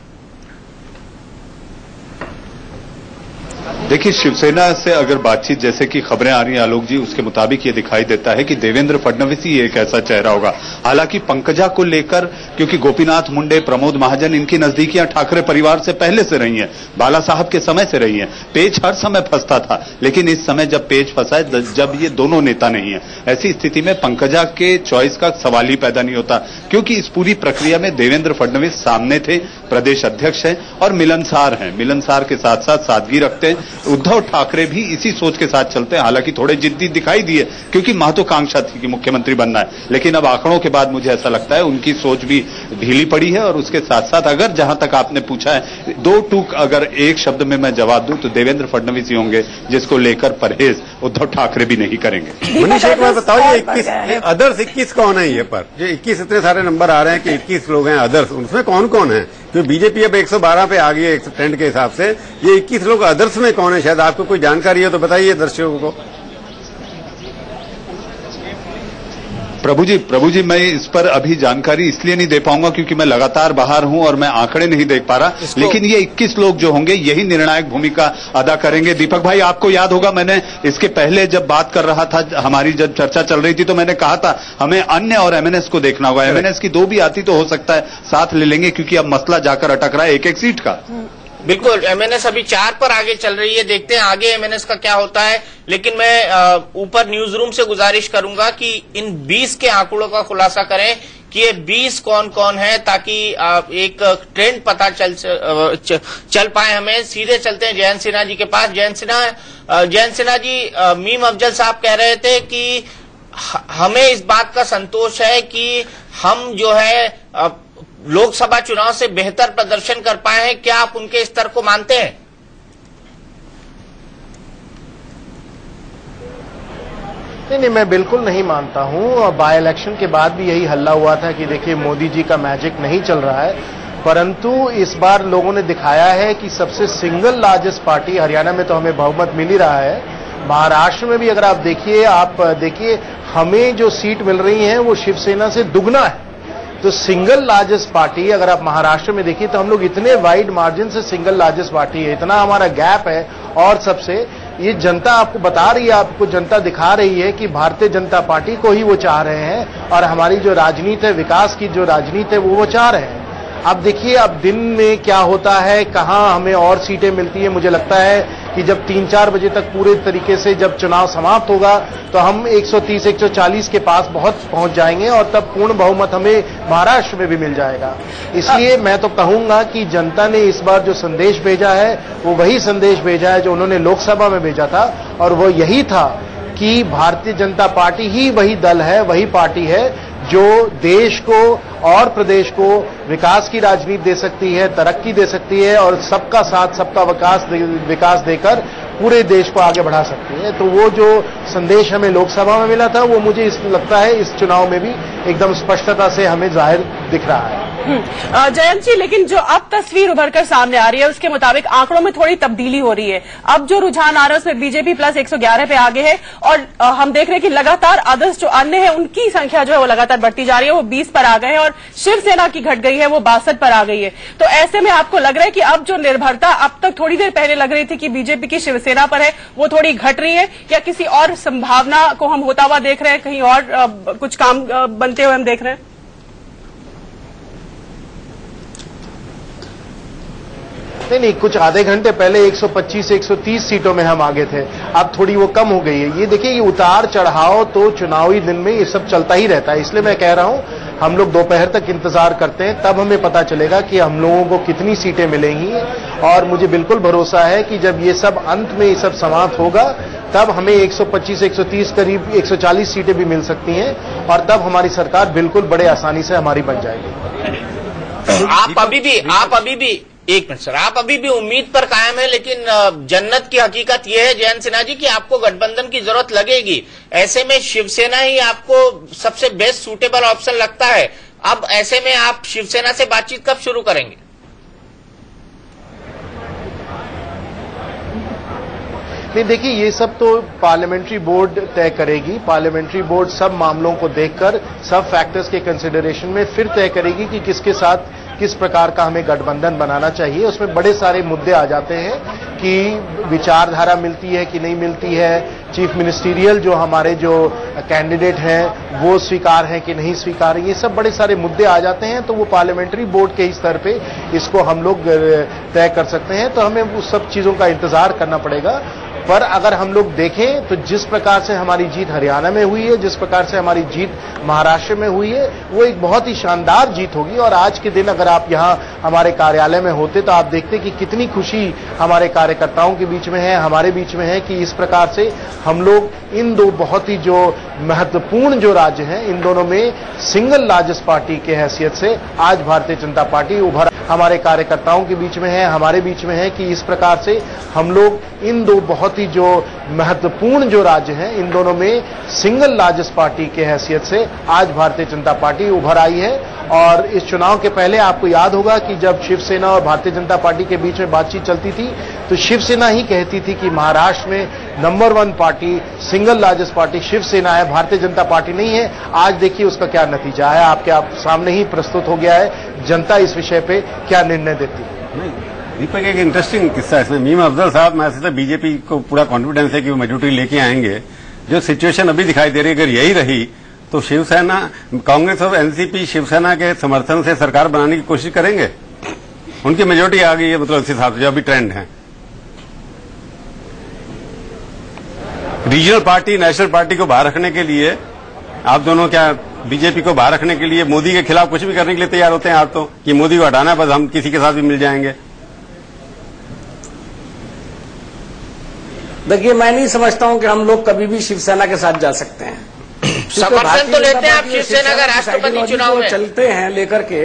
देखिए, शिवसेना से अगर बातचीत जैसे कि खबरें आ रही हैं आलोक जी, उसके मुताबिक ये दिखाई देता है कि देवेंद्र फडणवीस ही एक ऐसा चेहरा होगा। हालांकि पंकजा को लेकर, क्योंकि गोपीनाथ मुंडे, प्रमोद महाजन, इनकी नजदीकियां ठाकरे परिवार से पहले से रही हैं, बाला साहब के समय से रही हैं। पेच हर समय फंसता था, लेकिन इस समय जब पेच फंसा है, जब ये दोनों नेता नहीं है, ऐसी स्थिति में पंकजा के चॉइस का सवाल ही पैदा नहीं होता क्योंकि इस पूरी प्रक्रिया में देवेंद्र फडणवीस सामने थे, प्रदेश अध्यक्ष हैं और मिलनसार हैं, मिलनसार के साथ साथ सादगी रखते हैं। उद्धव ठाकरे भी इसी सोच के साथ चलते हैं। हालांकि थोड़े जिद्दी दिखाई दिए क्योंकि महत्वाकांक्षा थी कि मुख्यमंत्री बनना है, लेकिन अब आंकड़ों के बाद मुझे ऐसा लगता है उनकी सोच भी ढीली पड़ी है। और उसके साथ साथ अगर जहां तक आपने पूछा है, दो टूक अगर एक शब्द में मैं जवाब दूं तो देवेंद्र फडणवीस ही होंगे जिसको लेकर परहेज उद्धव ठाकरे भी नहीं करेंगे। मनीष एक बात बताओ, ये 21 अदर्स 21 कौन है ये पर? ये 21 इतने सारे नंबर आ रहे हैं कि 21 लोग हैं अदर्स, उसमें कौन कौन है? तो बीजेपी अब 112 पे आ गई है 110 के हिसाब से, ये 21 लोग अदर्स में कौन है? शायद आपको कोई जानकारी है तो बताइए दर्शकों को। प्रभु जी मैं इस पर अभी जानकारी इसलिए नहीं दे पाऊंगा क्योंकि मैं लगातार बाहर हूं और मैं आंकड़े नहीं देख पा रहा, लेकिन ये 21 लोग जो होंगे यही निर्णायक भूमिका अदा करेंगे। दीपक भाई, आपको याद होगा मैंने इसके पहले जब बात कर रहा था, हमारी जब चर्चा चल रही थी, तो मैंने कहा था हमें अन्य और एमएनएस को देखना होगा। एमएनएस की 2 भी आती तो हो सकता है साथ ले लेंगे, क्योंकि अब मसला जाकर अटक रहा है एक सीट का। बिल्कुल, एमएनएस अभी 4 पर आगे चल रही है, देखते हैं आगे एमएनएस का क्या होता है। लेकिन मैं ऊपर न्यूज रूम से गुजारिश करूंगा कि इन 20 के आंकड़ों का खुलासा करें कि ये 20 कौन कौन है, ताकि एक ट्रेंड पता चल पाए हमें। सीधे चलते हैं जयंत सिन्हा जी के पास। जयंत सिन्हा जी, मीम अफजल साहब कह रहे थे कि हमें इस बात का संतोष है कि हम जो है लोकसभा चुनाव से बेहतर प्रदर्शन कर पाए हैं। क्या आप उनके स्तर को मानते हैं? नहीं, मैं बिल्कुल नहीं मानता हूं। और बाय इलेक्शन के बाद भी यही हल्ला हुआ था कि देखिए मोदी जी का मैजिक नहीं चल रहा है, परंतु इस बार लोगों ने दिखाया है कि सबसे सिंगल लार्जेस्ट पार्टी, हरियाणा में तो हमें बहुमत मिल ही रहा है, महाराष्ट्र में भी अगर आप देखिए हमें जो सीट मिल रही है वो शिवसेना से दुगना है। तो सिंगल लार्जेस्ट पार्टी अगर आप महाराष्ट्र में देखिए तो हम लोग इतने वाइड मार्जिन से सिंगल लार्जेस्ट पार्टी है, इतना हमारा गैप है। और सबसे ये जनता आपको बता रही है, आपको जनता दिखा रही है कि भारतीय जनता पार्टी को ही वो चाह रहे हैं, और हमारी जो राजनीति है, विकास की जो राजनीति है वो चाह रहे हैं। अब देखिए अब दिन में क्या होता है, कहां हमें और सीटें मिलती है। मुझे लगता है कि जब 3-4 बजे तक पूरे तरीके से जब चुनाव समाप्त होगा तो हम 130-140 के पास बहुत पहुंच जाएंगे, और तब पूर्ण बहुमत हमें महाराष्ट्र में भी मिल जाएगा। इसलिए मैं तो कहूंगा कि जनता ने इस बार जो संदेश भेजा है वो वही संदेश भेजा है जो उन्होंने लोकसभा में भेजा था, और वो यही था कि भारतीय जनता पार्टी ही वही दल है, वही पार्टी है जो देश को और प्रदेश को विकास की राजनीति दे सकती है, तरक्की दे सकती है, और सबका साथ सबका विकास देकर पूरे देश को आगे बढ़ा सकती है। तो वो जो संदेश हमें लोकसभा में मिला था वो मुझे लगता है इस चुनाव में भी एकदम स्पष्टता से हमें जाहिर दिख रहा है। जयंत जी, लेकिन जो अब तस्वीर उभर कर सामने आ रही है उसके मुताबिक आंकड़ों में थोड़ी तब्दीली हो रही है। अब जो रुझान आ रहा है उसमें बीजेपी प्लस 111 पे आगे है, और हम देख रहे हैं कि लगातार अदर्स जो अन्य है उनकी संख्या जो है वो लगातार बढ़ती जा रही है। वो 20 पर आ गए हैं और शिवसेना की घट गई है, वो 62 पर आ गई है। तो ऐसे में आपको लग रहा है कि अब जो निर्भरता अब तक थोड़ी देर पहले लग रही थी कि बीजेपी की शिवसेना पर है वो थोड़ी घट रही है, या किसी और संभावना को हम होता हुआ देख रहे हैं, कहीं और कुछ काम बनते हुए हम देख रहे हैं? नहीं, कुछ आधे घंटे पहले 125-130 सीटों में हम आगे थे, अब थोड़ी वो कम हो गई है। ये देखिए, ये उतार चढ़ाव तो चुनावी दिन में ये सब चलता ही रहता है। इसलिए मैं कह रहा हूं हम लोग दोपहर तक इंतजार करते हैं, तब हमें पता चलेगा कि हम लोगों को कितनी सीटें मिलेंगी। और मुझे बिल्कुल भरोसा है कि जब ये सब अंत में ये सब समाप्त होगा तब हमें 125-130 करीब 140 सीटें भी मिल सकती हैं, और तब हमारी सरकार बिल्कुल बड़े आसानी से हमारी बन जाएगी। आप अभी भी एक मिनट सर, आप अभी भी उम्मीद पर कायम है, लेकिन जन्नत की हकीकत यह है जयंत सिन्हा जी कि आपको गठबंधन की जरूरत लगेगी। ऐसे में शिवसेना ही आपको सबसे बेस्ट सूटेबल ऑप्शन लगता है। अब ऐसे में आप शिवसेना से बातचीत कब शुरू करेंगे? नहीं, देखिए ये सब तो पार्लियामेंट्री बोर्ड तय करेगी। पार्लियामेंट्री बोर्ड सब मामलों को देखकर, सब फैक्टर्स के कंसिडरेशन में फिर तय करेगी कि किसके साथ किस प्रकार का हमें गठबंधन बनाना चाहिए। उसमें बड़े सारे मुद्दे आ जाते हैं कि विचारधारा मिलती है कि नहीं मिलती है, चीफ मिनिस्टीरियल जो हमारे जो कैंडिडेट हैं वो स्वीकार है कि नहीं स्वीकार है, ये सब बड़े सारे मुद्दे आ जाते हैं। तो वो पार्लियामेंट्री बोर्ड के स्तर पे इसको हम लोग तय कर सकते हैं। तो हमें उस सब चीजों का इंतजार करना पड़ेगा। पर अगर हम लोग देखें तो जिस प्रकार से हमारी जीत हरियाणा में हुई है, जिस प्रकार से हमारी जीत महाराष्ट्र में हुई है, वो एक बहुत ही शानदार जीत होगी। और आज के दिन अगर आप यहां हमारे कार्यालय में होते तो आप देखते कि कितनी खुशी हमारे कार्यकर्ताओं के बीच में है, हमारे बीच में है कि इस प्रकार से हम लोग इन दो बहुत ही जो महत्वपूर्ण जो राज्य हैं, इन दोनों में सिंगल लार्जेस्ट पार्टी के हैसियत से आज भारतीय जनता पार्टी उभर हमारे कार्यकर्ताओं के बीच में है, हमारे बीच में है कि इस प्रकार से हम लोग इन दो बहुत ही जो महत्वपूर्ण जो राज्य हैं, इन दोनों में सिंगल लार्जेस्ट पार्टी के हैसियत से आज भारतीय जनता पार्टी उभर आई है। और इस चुनाव के पहले आपको याद होगा कि जब शिवसेना और भारतीय जनता पार्टी के बीच में बातचीत चलती थी तो शिवसेना ही कहती थी कि महाराष्ट्र में number 1 party, single largest party Shiv Sena है, भारतीय जनता पार्टी नहीं है। आज देखिए उसका क्या नतीजा है, आपके सामने ही प्रस्तुत हो गया है जनता इस विषय पे क्या निर्णय देती है। दीपक, एक इंटरेस्टिंग किस्सा है इसमें। मीम अफजल साहब, मैं ऐसे बीजेपी को पूरा कॉन्फिडेंस है कि वो मेजोरिटी लेके आएंगे। जो सिचुएशन अभी दिखाई दे रही है, अगर यही रही तो शिवसेना, कांग्रेस और एनसीपी शिवसेना के समर्थन से सरकार बनाने की कोशिश करेंगे। उनकी मेजोरिटी आ गई है, मतलब इस हिसाब से जो अभी ट्रेंड है। रीजनल पार्टी, नेशनल पार्टी को बाहर रखने के लिए आप दोनों क्या बीजेपी को बाहर रखने के लिए मोदी के खिलाफ कुछ भी करने के लिए तैयार होते हैं आप तो, कि मोदी को हटाना है बस, हम किसी के साथ भी मिल जाएंगे। देखिए, मैं नहीं समझता हूं कि हम लोग कभी भी शिवसेना के साथ जा सकते हैं। समर्थन तो लेते हैं आप शिवसेना का राष्ट्रपति चुनाव में चलते हैं लेकर के,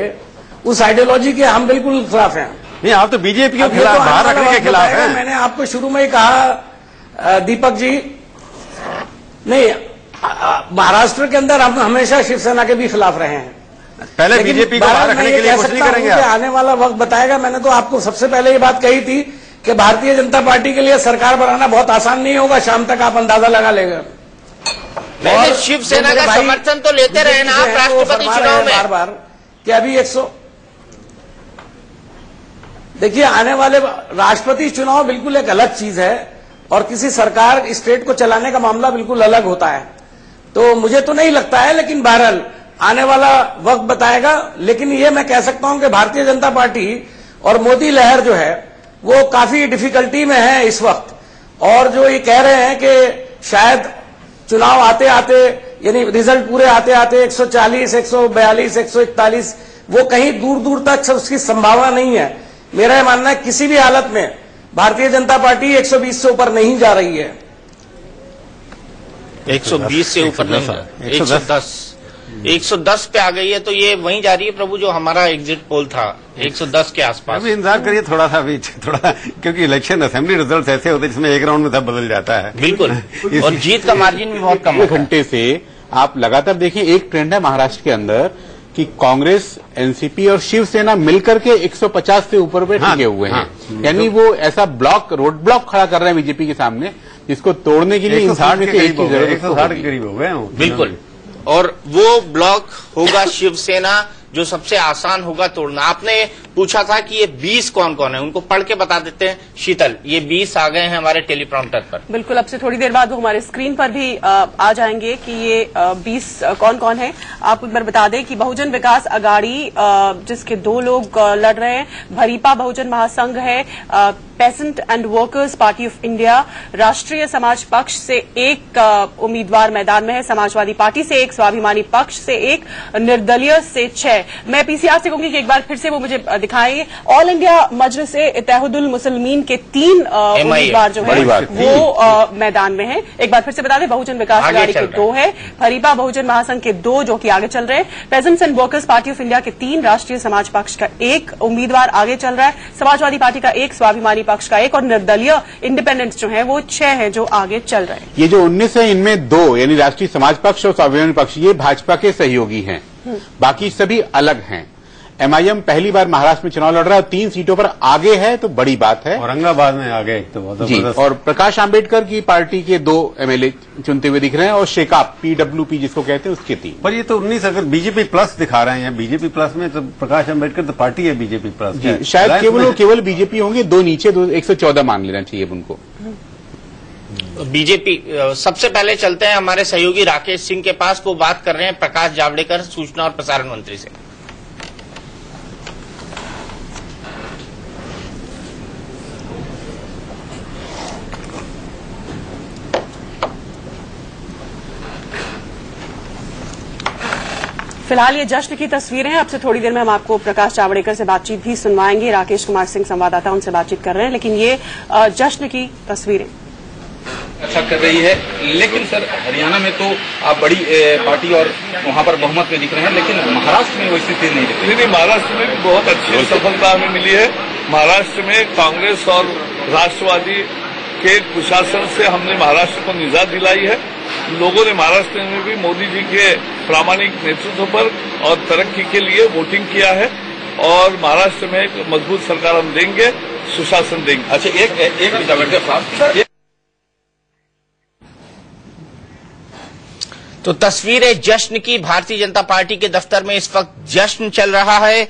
उस आइडियोलॉजी के हम बिल्कुल खिलाफ हैं। नहीं, आप तो बीजेपी के खिलाफ, बाहर रखने के खिलाफ हैं। मैंने आपको शुरू में ही कहा दीपक जी, नहीं, महाराष्ट्र के अंदर हम हमेशा शिवसेना के भी खिलाफ रहे हैं। पहले बीजेपी को बाहर रखने के लिए कुछ नहीं करेंगे। आने वाला वक्त बताएगा। मैंने तो आपको सबसे पहले ये बात कही थी कि भारतीय जनता पार्टी के लिए सरकार बनाना बहुत आसान नहीं होगा, शाम तक आप अंदाजा लगा लेगा। और शिवसेना का समर्थन तो लेते रहे ना आप राष्ट्रपति चुनाव में बार बार कि अभी 100। देखिए, आने वाले राष्ट्रपति चुनाव बिल्कुल एक अलग चीज है और किसी सरकार स्टेट को चलाने का मामला बिल्कुल अलग होता है। तो मुझे तो नहीं लगता है, लेकिन बहरहाल आने वाला वक्त बताएगा। लेकिन ये मैं कह सकता हूं कि भारतीय जनता पार्टी और मोदी लहर जो है वो काफी डिफिकल्टी में है इस वक्त। और जो ये कह रहे हैं कि शायद चुनाव आते आते, यानी रिजल्ट पूरे आते आते 140, 142, 141, वो कहीं दूर दूर तक उसकी संभावना नहीं है। मेरा यह मानना है किसी भी हालत में भारतीय जनता पार्टी 120 से ऊपर नहीं जा रही है। 120 से ऊपर नहीं, 110 पे आ गई है। तो ये वहीं जा रही है प्रभु जो हमारा एग्जिट पोल था, 110 के आसपास। अभी इंतजार करिए थोड़ा सा, अभी थोड़ा, क्योंकि इलेक्शन असेंबली रिजल्ट ऐसे होते हैं जिसमें एक राउंड में सब बदल जाता है। बिल्कुल, और जीत का मार्जिन भी बहुत कम है। घंटे से आप लगातार देखिए, एक ट्रेंड है महाराष्ट्र के अंदर कि कांग्रेस, एनसीपी और शिवसेना मिलकर के 150 से ऊपर पे टिके हुए हैं। यानी वो ऐसा ब्लॉक, रोड ब्लॉक खड़ा कर रहे हैं बीजेपी के सामने, जिसको तोड़ने के लिए इन 160 के एक की जरूरत 160 के करीब हो गए। बिल्कुल, और वो ब्लॉक होगा शिवसेना जो सबसे आसान होगा तोड़ना। आपने पूछा था कि ये 20 कौन कौन है, उनको पढ़ के बता देते हैं। शीतल, ये 20 आ गए हैं हमारे टेलीप्रॉम्प्टर पर। बिल्कुल, अब से थोड़ी देर बाद वो हमारे स्क्रीन पर भी आ जाएंगे कि ये 20 कौन कौन है। आप एक बार बता दें कि बहुजन विकास अघाड़ी, जिसके 2 लोग लड़ रहे हैं, भरीपा बहुजन महासंघ है, patient and workers party of India, राष्ट्रीय समाज पक्ष से 1 उम्मीदवार मैदान में है, समाजवादी पार्टी से 1, स्वाभिमानी पक्ष से 1, निर्दलीय से 6। मैं पीसीआर से कहूंगी कि एक बार फिर से वो मुझे दिखाएंगे। ऑल इंडिया मजलिस इत्तेहादुल मुस्लिमीन के 3 उम्मीदवार जो है वो मैदान में है। एक बार फिर से बता दें, बहुजन विकास अघाड़ी के 2 है, भरीपा बहुजन महासंघ के 2 जो कि आगे चल रहे हैं, patients and workers party of India के 3, राष्ट्रीय समाज पक्ष का 1 उम्मीदवार आगे चल रहा है, समाजवादी पार्टी का 1, स्वाभिमानी पक्ष का 1 और निर्दलीय इंडिपेंडेंट्स जो है वो 6 है जो आगे चल रहे हैं। ये जो 19 है, इनमें 2 यानी राष्ट्रीय समाज पक्ष और स्वाभिमानी पक्ष ये भाजपा के सहयोगी हैं, बाकी सभी अलग हैं। एमआईएम पहली बार महाराष्ट्र में चुनाव लड़ रहा है, 3 सीटों पर आगे है, तो बड़ी बात है। औरंगाबाद में आगे एक तो बहुत जी, और प्रकाश आंबेडकर की पार्टी के 2 एमएलए चुनते हुए दिख रहे हैं, और शेकाप पीडब्ल्यूपी जिसको कहते हैं उसके 3। पर ये तो 19 अगर बीजेपी प्लस दिखा रहे हैं, बीजेपी प्लस में तो प्रकाश आंबेडकर तो पार्टी है बीजेपी प्लस। जी, शायद केवल बीजेपी होंगे, 2 नीचे, 114 मान लेना चाहिए उनको। बीजेपी सबसे पहले चलते हैं हमारे सहयोगी राकेश सिंह के पास, वो बात कर रहे हैं प्रकाश जावड़ेकर, सूचना और प्रसारण मंत्री से। फिलहाल ये जश्न की तस्वीरें हैं। अब से थोड़ी देर में हम आपको प्रकाश जावड़ेकर से बातचीत भी सुनवाएंगे। राकेश कुमार सिंह संवाददाता उनसे बातचीत कर रहे हैं, लेकिन ये जश्न की तस्वीरें अच्छा कर रही है। लेकिन सर, हरियाणा में तो आप बड़ी पार्टी और वहाँ पर बहुमत में दिख रहे हैं, लेकिन महाराष्ट्र में वो स्थिति नहीं दिख रही। नहीं, महाराष्ट्र में भी बहुत अच्छी सफलता हमें मिली है। महाराष्ट्र में कांग्रेस और राष्ट्रवादी के कुशासन से हमने महाराष्ट्र को निजात दिलाई है। लोगों ने महाराष्ट्र में भी मोदी जी के प्रामाणिक नेतृत्व पर और तरक्की के लिए वोटिंग किया है और महाराष्ट्र में एक मजबूत सरकार हम देंगे, सुशासन देंगे। अच्छा, एक जावड़ेकर साहब, तो तस्वीरें जश्न की, भारतीय जनता पार्टी के दफ्तर में इस वक्त जश्न चल रहा है।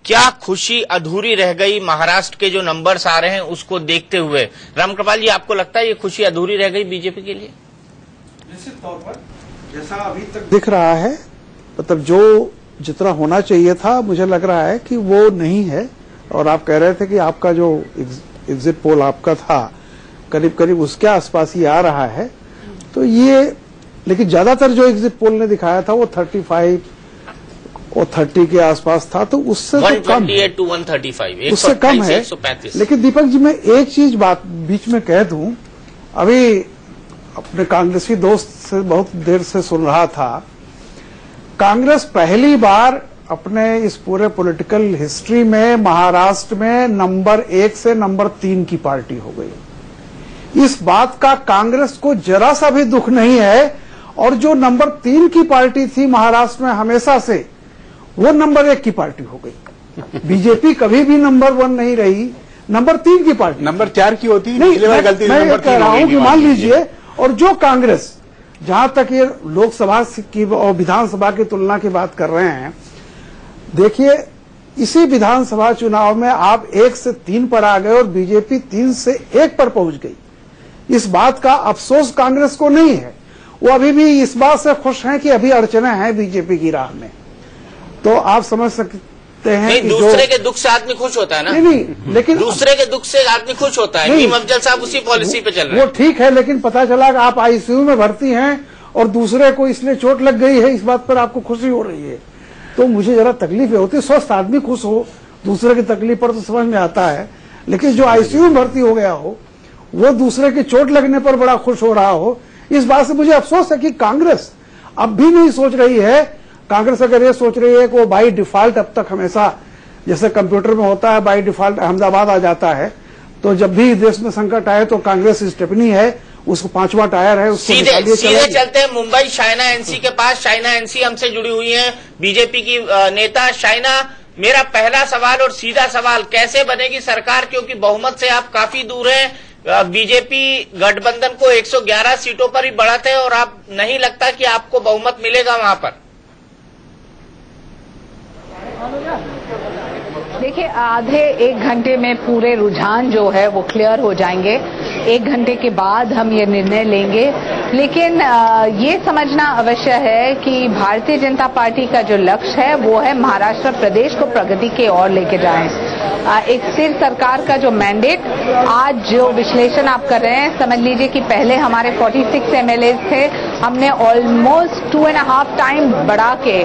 क्या खुशी अधूरी रह गई महाराष्ट्र के जो नंबर्स आ रहे हैं उसको देखते हुए? रामकृपाल जी, आपको लगता है ये खुशी अधूरी रह गई बीजेपी के लिए? निश्चित तौर पर जैसा अभी तक दिख रहा है, मतलब जो जितना होना चाहिए था, मुझे लग रहा है कि वो नहीं है। और आप कह रहे थे कि आपका जो एग्जिट पोल आपका था करीब करीब उसके आसपास ही आ रहा है, तो ये, लेकिन ज्यादातर जो एग्जिट पोल ने दिखाया था वो 35 और 30 के आसपास था, तो उससे तो कम, 128 to 135, उससे कम है। लेकिन दीपक जी, मैं एक चीज बात बीच में कह दूं, अभी अपने कांग्रेसी दोस्त से बहुत देर से सुन रहा था, कांग्रेस पहली बार अपने इस पूरे पॉलिटिकल हिस्ट्री में महाराष्ट्र में नंबर 1 से नंबर 3 की पार्टी हो गई। इस बात का कांग्रेस को जरा सा भी दुख नहीं है। और जो नंबर 3 की पार्टी थी महाराष्ट्र में हमेशा से, वो नंबर 1 की पार्टी हो गई। बीजेपी कभी भी नंबर 1 नहीं रही, नंबर 3 की पार्टी, नंबर 4 की होती। नहीं, मैं कह रहा हूं कि मान लीजिए, और जो कांग्रेस, जहां तक ये लोकसभा की और विधानसभा की तुलना की बात कर रहे हैं, देखिए इसी विधानसभा चुनाव में आप 1 से 3 पर आ गए और बीजेपी 3 से 1 पर पहुंच गई। इस बात का अफसोस कांग्रेस को नहीं है। वो अभी भी इस बात से खुश हैं कि अभी अड़चने हैं बीजेपी की राह में। तो आप समझ सकते हैं नहीं, कि दूसरे के दुख से आदमी खुश होता है ना। नहीं, लेकिन दूसरे के दुख से आदमी खुश होता है। नीम अफजल साहब उसी पॉलिसी पे चल रहे हैं। वो ठीक है, लेकिन पता चला कि आप आईसीयू में भर्ती हैं और दूसरे को इसलिए चोट लग गई है, इस बात पर आपको खुशी हो रही है, तो मुझे जरा तकलीफ होती है। स्वस्थ आदमी खुश हो दूसरे की तकलीफ पर तो समझ में आता है, लेकिन जो आईसीयू में भर्ती हो गया हो वो दूसरे की चोट लगने पर बड़ा खुश हो रहा हो, इस बात से मुझे अफसोस है कि कांग्रेस अब भी नहीं सोच रही है। कांग्रेस अगर ये सोच रही है कि वो बाई डिफॉल्ट, अब तक हमेशा जैसे कंप्यूटर में होता है बाई डिफॉल्ट अहमदाबाद आ जाता है, तो जब भी देश में संकट आए तो कांग्रेस स्टेपनी है, उसको 5वां टायर है, उसको सीधे चलते हैं मुंबई शाइना एनसी के पास। शाइना एनसी हमसे जुड़ी हुई है, बीजेपी की नेता। शाइना, मेरा पहला सवाल और सीधा सवाल, कैसे बनेगी सरकार, क्योंकि बहुमत से आप काफी दूर हैं। बीजेपी गठबंधन को 111 सीटों पर ही बढ़त है और आप नहीं लगता कि आपको बहुमत मिलेगा वहां पर? देखिए, आधे 1 घंटे में पूरे रुझान जो है वो क्लियर हो जाएंगे। 1 घंटे के बाद हम ये निर्णय लेंगे, लेकिन ये समझना अवश्य है कि भारतीय जनता पार्टी का जो लक्ष्य है वो है महाराष्ट्र प्रदेश को प्रगति की ओर लेके जाएं। एक स्थिर सरकार का जो मैंडेट, आज जो विश्लेषण आप कर रहे हैं, समझ लीजिए कि पहले हमारे 46 एमएलए थे, हमने ऑलमोस्ट 2.5 टाइम बढ़ा के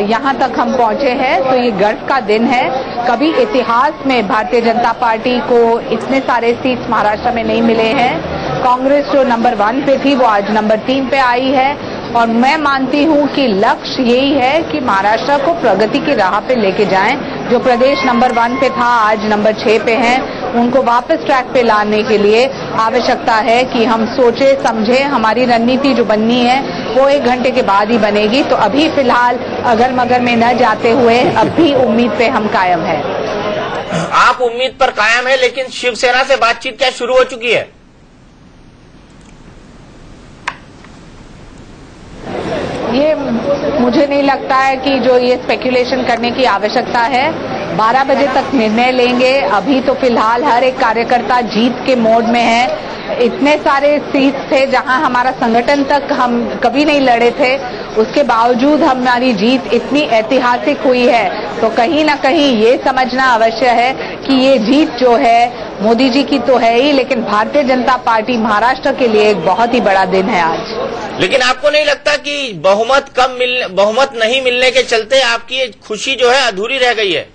यहाँ तक हम पहुंचे हैं। तो ये गर्व का दिन है। कभी इतिहास में भारतीय जनता पार्टी को इतने सारे सीट्स महाराष्ट्र में नहीं मिले हैं। कांग्रेस जो नंबर 1 पे थी वो आज नंबर 3 पे आई है, और मैं मानती हूं कि लक्ष्य यही है कि महाराष्ट्र को प्रगति की राह पे लेके जाएं। जो प्रदेश नंबर 1 पे था आज नंबर 6 पे है, उनको वापस ट्रैक पे लाने के लिए आवश्यकता है कि हम सोचे समझे। हमारी रणनीति जो बननी है वो 1 घंटे के बाद ही बनेगी। तो अभी फिलहाल अगर मगर में न जाते हुए अब भी उम्मीद पे हम कायम है। आप उम्मीद पर कायम है, लेकिन शिवसेना से बातचीत क्या शुरू हो चुकी है? ये मुझे नहीं लगता है कि जो ये स्पेकुलेशन करने की आवश्यकता है। 12 बजे तक निर्णय लेंगे। अभी तो फिलहाल हर एक कार्यकर्ता जीत के मोड में है। इतने सारे सीट्स थे जहां हमारा संगठन तक हम कभी नहीं लड़े थे, उसके बावजूद हमारी जीत इतनी ऐतिहासिक हुई है। तो कहीं ना कहीं ये समझना अवश्य है कि ये जीत जो है मोदी जी की तो है ही, लेकिन भारतीय जनता पार्टी महाराष्ट्र के लिए एक बहुत ही बड़ा दिन है आज। लेकिन आपको नहीं लगता कि बहुमत नहीं मिलने के चलते आपकी ये खुशी जो है अधूरी रह गई है?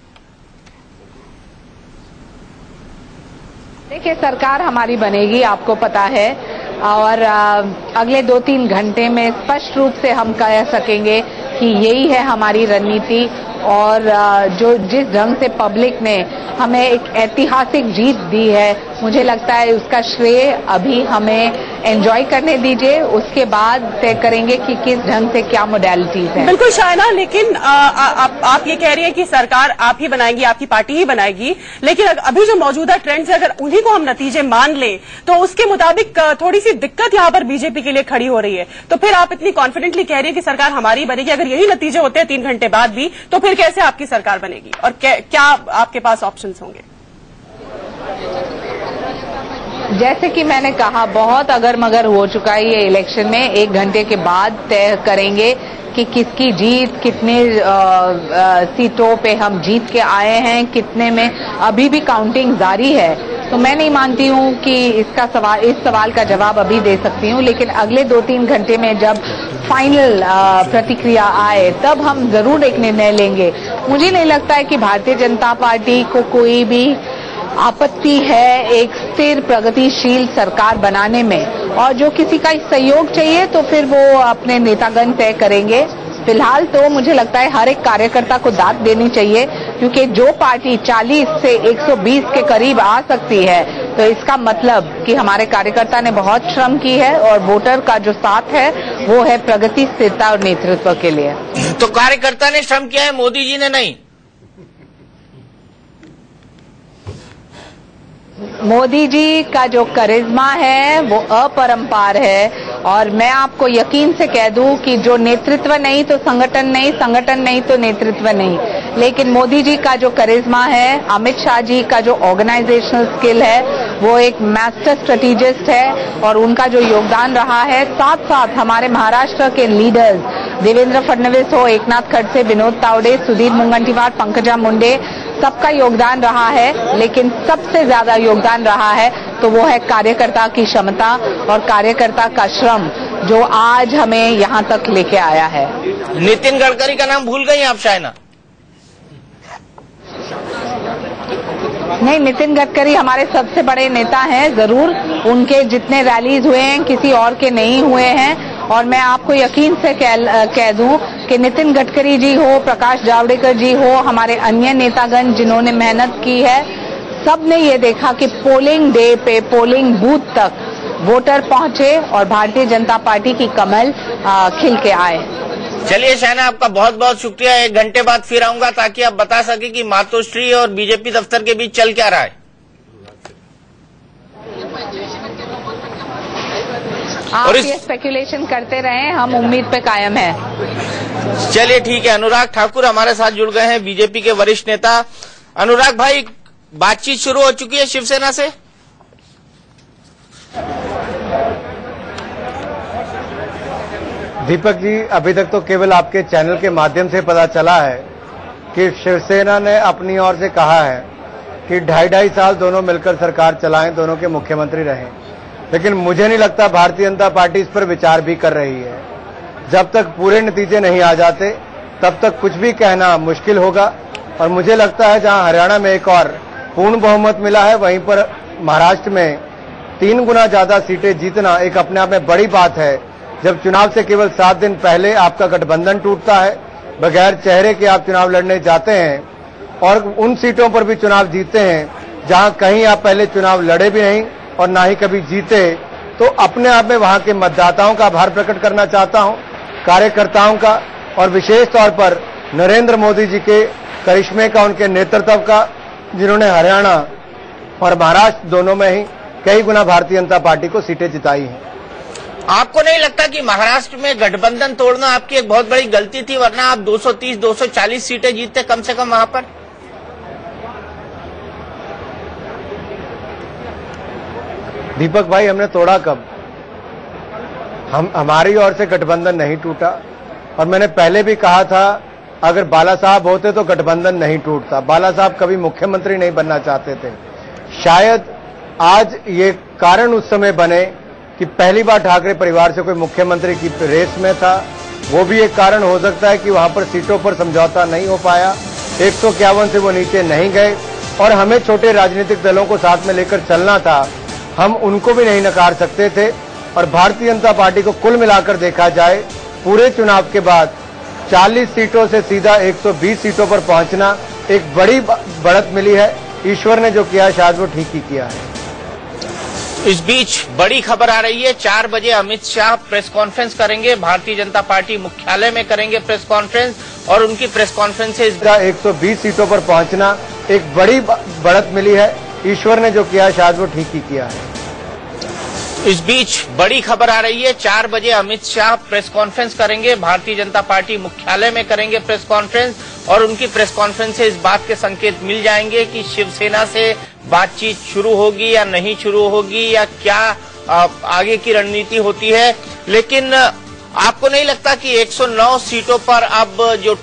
देखिए, सरकार हमारी बनेगी, आपको पता है, और अगले 2-3 घंटे में स्पष्ट रूप से हम कह सकेंगे कि यही है हमारी रणनीति। और जो जिस ढंग से पब्लिक ने हमें एक ऐतिहासिक जीत दी है, मुझे लगता है उसका श्रेय अभी हमें एंजॉय करने दीजिए, उसके बाद तय करेंगे कि किस ढंग से क्या मोडेलिटीज हैं। बिल्कुल शायना, लेकिन आप ये कह रही हैं कि सरकार आप ही बनाएंगी, आपकी पार्टी ही बनाएगी, लेकिन अभी जो मौजूदा ट्रेंड्स है अगर उन्हीं को हम नतीजे मान लें तो उसके मुताबिक थोड़ी सी दिक्कत यहाँ पर बीजेपी के लिए खड़ी हो रही है। तो फिर आप इतनी कॉन्फिडेंटली कह रही हैं कि सरकार हमारी बनेगी, अगर यही नतीजे होते हैं 3 घंटे बाद भी, तो फिर कैसे आपकी सरकार बनेगी और क्या आपके पास ऑप्शंस होंगे? जैसे कि मैंने कहा, बहुत अगर मगर हो चुका है ये इलेक्शन में। 1 घंटे के बाद तय करेंगे कि किसकी जीत, कितने सीटों पे हम जीत के आए हैं, कितने में अभी भी काउंटिंग जारी है। तो मैं नहीं मानती हूँ कि इस सवाल का जवाब अभी दे सकती हूँ, लेकिन अगले 2-3 घंटे में जब फाइनल प्रतिक्रिया आए तब हम जरूर एक निर्णय लेंगे। मुझे नहीं लगता है कि भारतीय जनता पार्टी को कोई भी आपत्ति है एक स्थिर प्रगतिशील सरकार बनाने में, और जो किसी का सहयोग चाहिए तो फिर वो अपने नेतागण तय करेंगे। फिलहाल तो मुझे लगता है हर एक कार्यकर्ता को दाद देनी चाहिए, क्योंकि जो पार्टी 40 से 120 के करीब आ सकती है, तो इसका मतलब कि हमारे कार्यकर्ता ने बहुत श्रम की है, और वोटर का जो साथ है वो है प्रगति, स्थिरता और नेतृत्व के लिए। तो कार्यकर्ता ने श्रम किया है, मोदी जी ने नहीं? मोदी जी का जो करिश्मा है वो अपरंपार है, और मैं आपको यकीन से कह दूं कि जो नेतृत्व नहीं तो संगठन नहीं, संगठन नहीं तो नेतृत्व नहीं। लेकिन मोदी जी का जो करिश्मा है, अमित शाह जी का जो ऑर्गेनाइजेशनल स्किल है, वो एक मास्टर स्ट्रेटेजिस्ट है, और उनका जो योगदान रहा है, साथ साथ हमारे महाराष्ट्र के लीडर्स देवेंद्र फडणवीस हो, एकनाथ खड़से, विनोद तावडे, सुधीर मुनगंटीवार, पंकजा मुंडे, सबका योगदान रहा है। लेकिन सबसे ज्यादा योगदान रहा है तो वो है कार्यकर्ता की क्षमता और कार्यकर्ता का श्रम, जो आज हमें यहाँ तक लेके आया है। नितिन गडकरी का नाम भूल गई आप शायना? नहीं, नितिन गडकरी हमारे सबसे बड़े नेता हैं, जरूर उनके जितने रैलीज हुए हैं किसी और के नहीं हुए हैं। और मैं आपको यकीन से कह दूं कि नितिन गडकरी जी हो, प्रकाश जावड़ेकर जी हो, हमारे अन्य नेतागण जिन्होंने मेहनत की है, सब ने ये देखा कि पोलिंग डे पे, पोलिंग बूथ तक वोटर पहुंचे और भारतीय जनता पार्टी की कमल खिल के आए। चलिए शायना, आपका बहुत बहुत शुक्रिया। 1 घंटे बाद फिर आऊंगा ताकि आप बता सके कि मातोश्री और बीजेपी दफ्तर के बीच चल क्या रहा है। आप ये स्पेकुलेशन करते रहे, हम उम्मीद पे कायम है। चलिए ठीक है। अनुराग ठाकुर हमारे साथ जुड़ गए हैं, बीजेपी के वरिष्ठ नेता। अनुराग भाई, बातचीत शुरू हो चुकी है शिवसेना से? दीपक जी, अभी तक तो केवल आपके चैनल के माध्यम से पता चला है कि शिवसेना ने अपनी ओर से कहा है कि 2.5 साल दोनों मिलकर सरकार चलाएं, दोनों के मुख्यमंत्री रहें। लेकिन मुझे नहीं लगता भारतीय जनता पार्टी इस पर विचार भी कर रही है। जब तक पूरे नतीजे नहीं आ जाते तब तक कुछ भी कहना मुश्किल होगा। और मुझे लगता है जहां हरियाणा में एक और पूर्ण बहुमत मिला है, वहीं पर महाराष्ट्र में 3 गुना ज्यादा सीटें जीतना एक अपने आप में बड़ी बात है। जब चुनाव से केवल 7 दिन पहले आपका गठबंधन टूटता है, बगैर चेहरे के आप चुनाव लड़ने जाते हैं और उन सीटों पर भी चुनाव जीतते हैं जहां कहीं आप पहले चुनाव लड़े भी नहीं और ना ही कभी जीते, तो अपने आप में वहां के मतदाताओं का आभार प्रकट करना चाहता हूं, कार्यकर्ताओं का, और विशेष तौर पर नरेंद्र मोदी जी के करिश्मे का, उनके नेतृत्व का, जिन्होंने हरियाणा और महाराष्ट्र दोनों में ही कई गुना भारतीय जनता पार्टी को सीटें जिताई हैं। आपको नहीं लगता कि महाराष्ट्र में गठबंधन तोड़ना आपकी एक बहुत बड़ी गलती थी, वरना आप 230-240 सीटें जीतते कम से कम वहां पर? दीपक भाई, हमने तोड़ा कब? हमारी ओर से गठबंधन नहीं टूटा, और मैंने पहले भी कहा था अगर बाला साहब होते तो गठबंधन नहीं टूटता। बाला साहब कभी मुख्यमंत्री नहीं बनना चाहते थे। शायद आज ये कारण उस समय बने कि पहली बार ठाकरे परिवार से कोई मुख्यमंत्री की रेस में था, वो भी एक कारण हो सकता है कि वहां पर सीटों पर समझौता नहीं हो पाया, 151 से वो नीचे नहीं गए और हमें छोटे राजनीतिक दलों को साथ में लेकर चलना था, हम उनको भी नहीं नकार सकते थे। और भारतीय जनता पार्टी को कुल मिलाकर देखा जाए पूरे चुनाव के बाद 40 सीटों से सीधा 120 सीटों पर पहुंचना एक बड़ी बढ़त मिली है। ईश्वर ने जो किया शायद वो ठीक ही किया है। इस बीच बड़ी खबर आ रही है, 4 बजे अमित शाह प्रेस कॉन्फ्रेंस करेंगे, भारतीय जनता पार्टी मुख्यालय में करेंगे प्रेस कॉन्फ्रेंस और उनकी प्रेस कॉन्फ्रेंस से 120 सीटों पर पहुंचना एक बड़ी बढ़त मिली है। ईश्वर ने जो किया शायद वो ठीक ही किया है। इस बीच बड़ी खबर आ रही है, 4 बजे अमित शाह प्रेस कॉन्फ्रेंस करेंगे, भारतीय जनता पार्टी मुख्यालय में करेंगे प्रेस कॉन्फ्रेंस और उनकी प्रेस कॉन्फ्रेंस से इस बात के संकेत मिल जाएंगे कि शिवसेना से बातचीत शुरू होगी या नहीं शुरू होगी या क्या आगे की रणनीति होती है। लेकिन आपको नहीं लगता कि 109 सीटों पर अब जो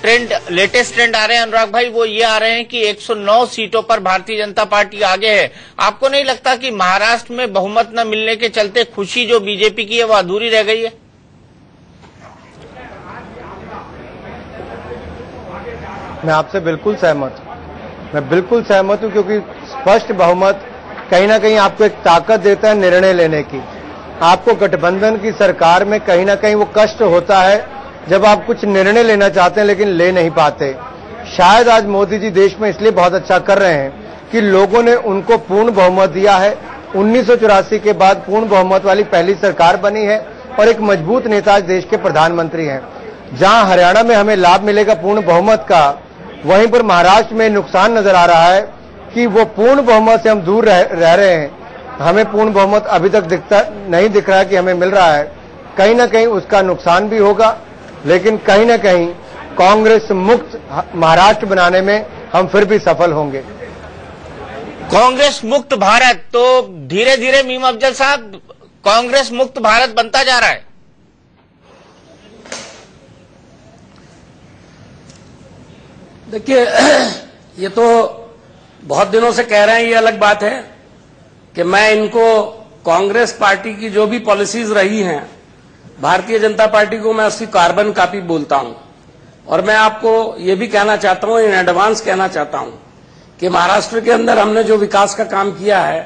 लेटेस्ट ट्रेंड आ रहे हैं अनुराग भाई, वो ये आ रहे हैं कि 109 सीटों पर भारतीय जनता पार्टी आगे है। आपको नहीं लगता कि महाराष्ट्र में बहुमत न मिलने के चलते खुशी जो बीजेपी की है वो अधूरी रह गई है? मैं आपसे बिल्कुल सहमत हूं। मैं बिल्कुल सहमत हूं क्योंकि स्पष्ट बहुमत कहीं ना कहीं आपको एक ताकत देता है निर्णय लेने की। आपको गठबंधन की सरकार में कहीं ना कहीं वो कष्ट होता है जब आप कुछ निर्णय लेना चाहते हैं लेकिन ले नहीं पाते। शायद आज मोदी जी देश में इसलिए बहुत अच्छा कर रहे हैं कि लोगों ने उनको पूर्ण बहुमत दिया है। 1984 के बाद पूर्ण बहुमत वाली पहली सरकार बनी है और एक मजबूत नेता आज देश के प्रधानमंत्री हैं। जहां हरियाणा में हमें लाभ मिलेगा पूर्ण बहुमत का, वहीं पर महाराष्ट्र में नुकसान नजर आ रहा है कि वो पूर्ण बहुमत से हम दूर रह रहे हैं। हमें पूर्ण बहुमत अभी तक नहीं दिख रहा है कि हमें मिल रहा है। कहीं ना कहीं उसका नुकसान भी होगा, लेकिन कहीं ना कहीं कांग्रेस मुक्त महाराष्ट्र बनाने में हम फिर भी सफल होंगे। कांग्रेस मुक्त भारत, तो धीरे धीरे मीम अफजल साहब कांग्रेस मुक्त भारत बनता जा रहा है। देखिए, ये तो बहुत दिनों से कह रहे हैं, ये अलग बात है कि मैं इनको कांग्रेस पार्टी की जो भी पॉलिसीज रही हैं, भारतीय जनता पार्टी को मैं उसकी कार्बन कॉपी बोलता हूं। और मैं आपको ये भी कहना चाहता हूं, इन एडवांस कहना चाहता हूं कि महाराष्ट्र के अंदर हमने जो विकास का काम किया है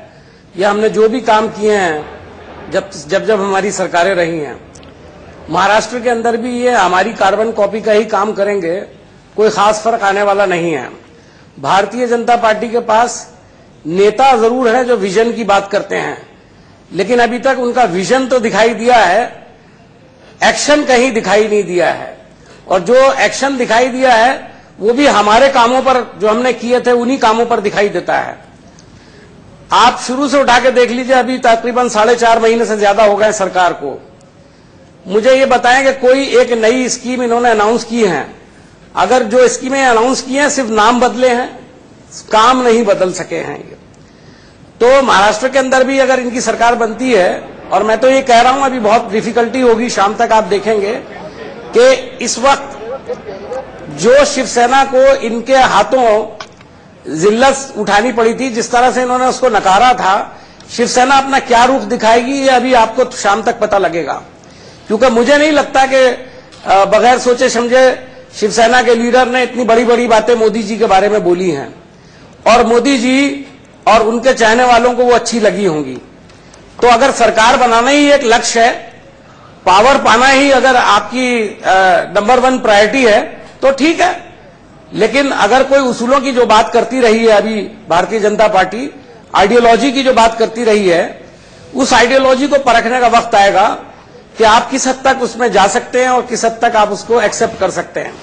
या हमने जो भी काम किए हैं जब हमारी सरकारें रही हैं, महाराष्ट्र के अंदर भी ये हमारी कार्बन कॉपी का ही काम करेंगे, कोई खास फर्क आने वाला नहीं है। भारतीय जनता पार्टी के पास नेता जरूर है जो विजन की बात करते हैं, लेकिन अभी तक उनका विजन तो दिखाई दिया है, एक्शन कहीं दिखाई नहीं दिया है। और जो एक्शन दिखाई दिया है वो भी हमारे कामों पर, जो हमने किए थे उन्हीं कामों पर दिखाई देता है। आप शुरू से उठा के देख लीजिए, अभी तकरीबन 4.5 महीने से ज्यादा हो गए सरकार को। मुझे ये बताएं कि कोई एक नई स्कीम इन्होंने अनाउंस की है? अगर जो स्कीमें अनाउंस की हैं सिर्फ नाम बदले हैं, काम नहीं बदल सके हैं। ये तो महाराष्ट्र के अंदर भी अगर इनकी सरकार बनती है, और मैं तो ये कह रहा हूं अभी बहुत डिफिकल्टी होगी, शाम तक आप देखेंगे कि इस वक्त जो शिवसेना को इनके हाथों जिल्लत उठानी पड़ी थी, जिस तरह से इन्होंने उसको नकारा था, शिवसेना अपना क्या रूप दिखाएगी ये अभी आपको शाम तक पता लगेगा। क्योंकि मुझे नहीं लगता कि बगैर सोचे समझे शिवसेना के लीडर ने इतनी बड़ी बड़ी बातें मोदी जी के बारे में बोली हैं और मोदी जी और उनके चाहने वालों को वो अच्छी लगी होंगी। तो अगर सरकार बनाना ही एक लक्ष्य है, पावर पाना ही अगर आपकी नंबर 1 प्रायोरिटी है तो ठीक है, लेकिन अगर कोई उसूलों की जो बात करती रही है अभी भारतीय जनता पार्टी, आइडियोलॉजी की जो बात करती रही है, उस आइडियोलॉजी को परखने का वक्त आएगा कि आप किस हद तक उसमें जा सकते हैं और किस हद तक आप उसको एक्सेप्ट कर सकते हैं।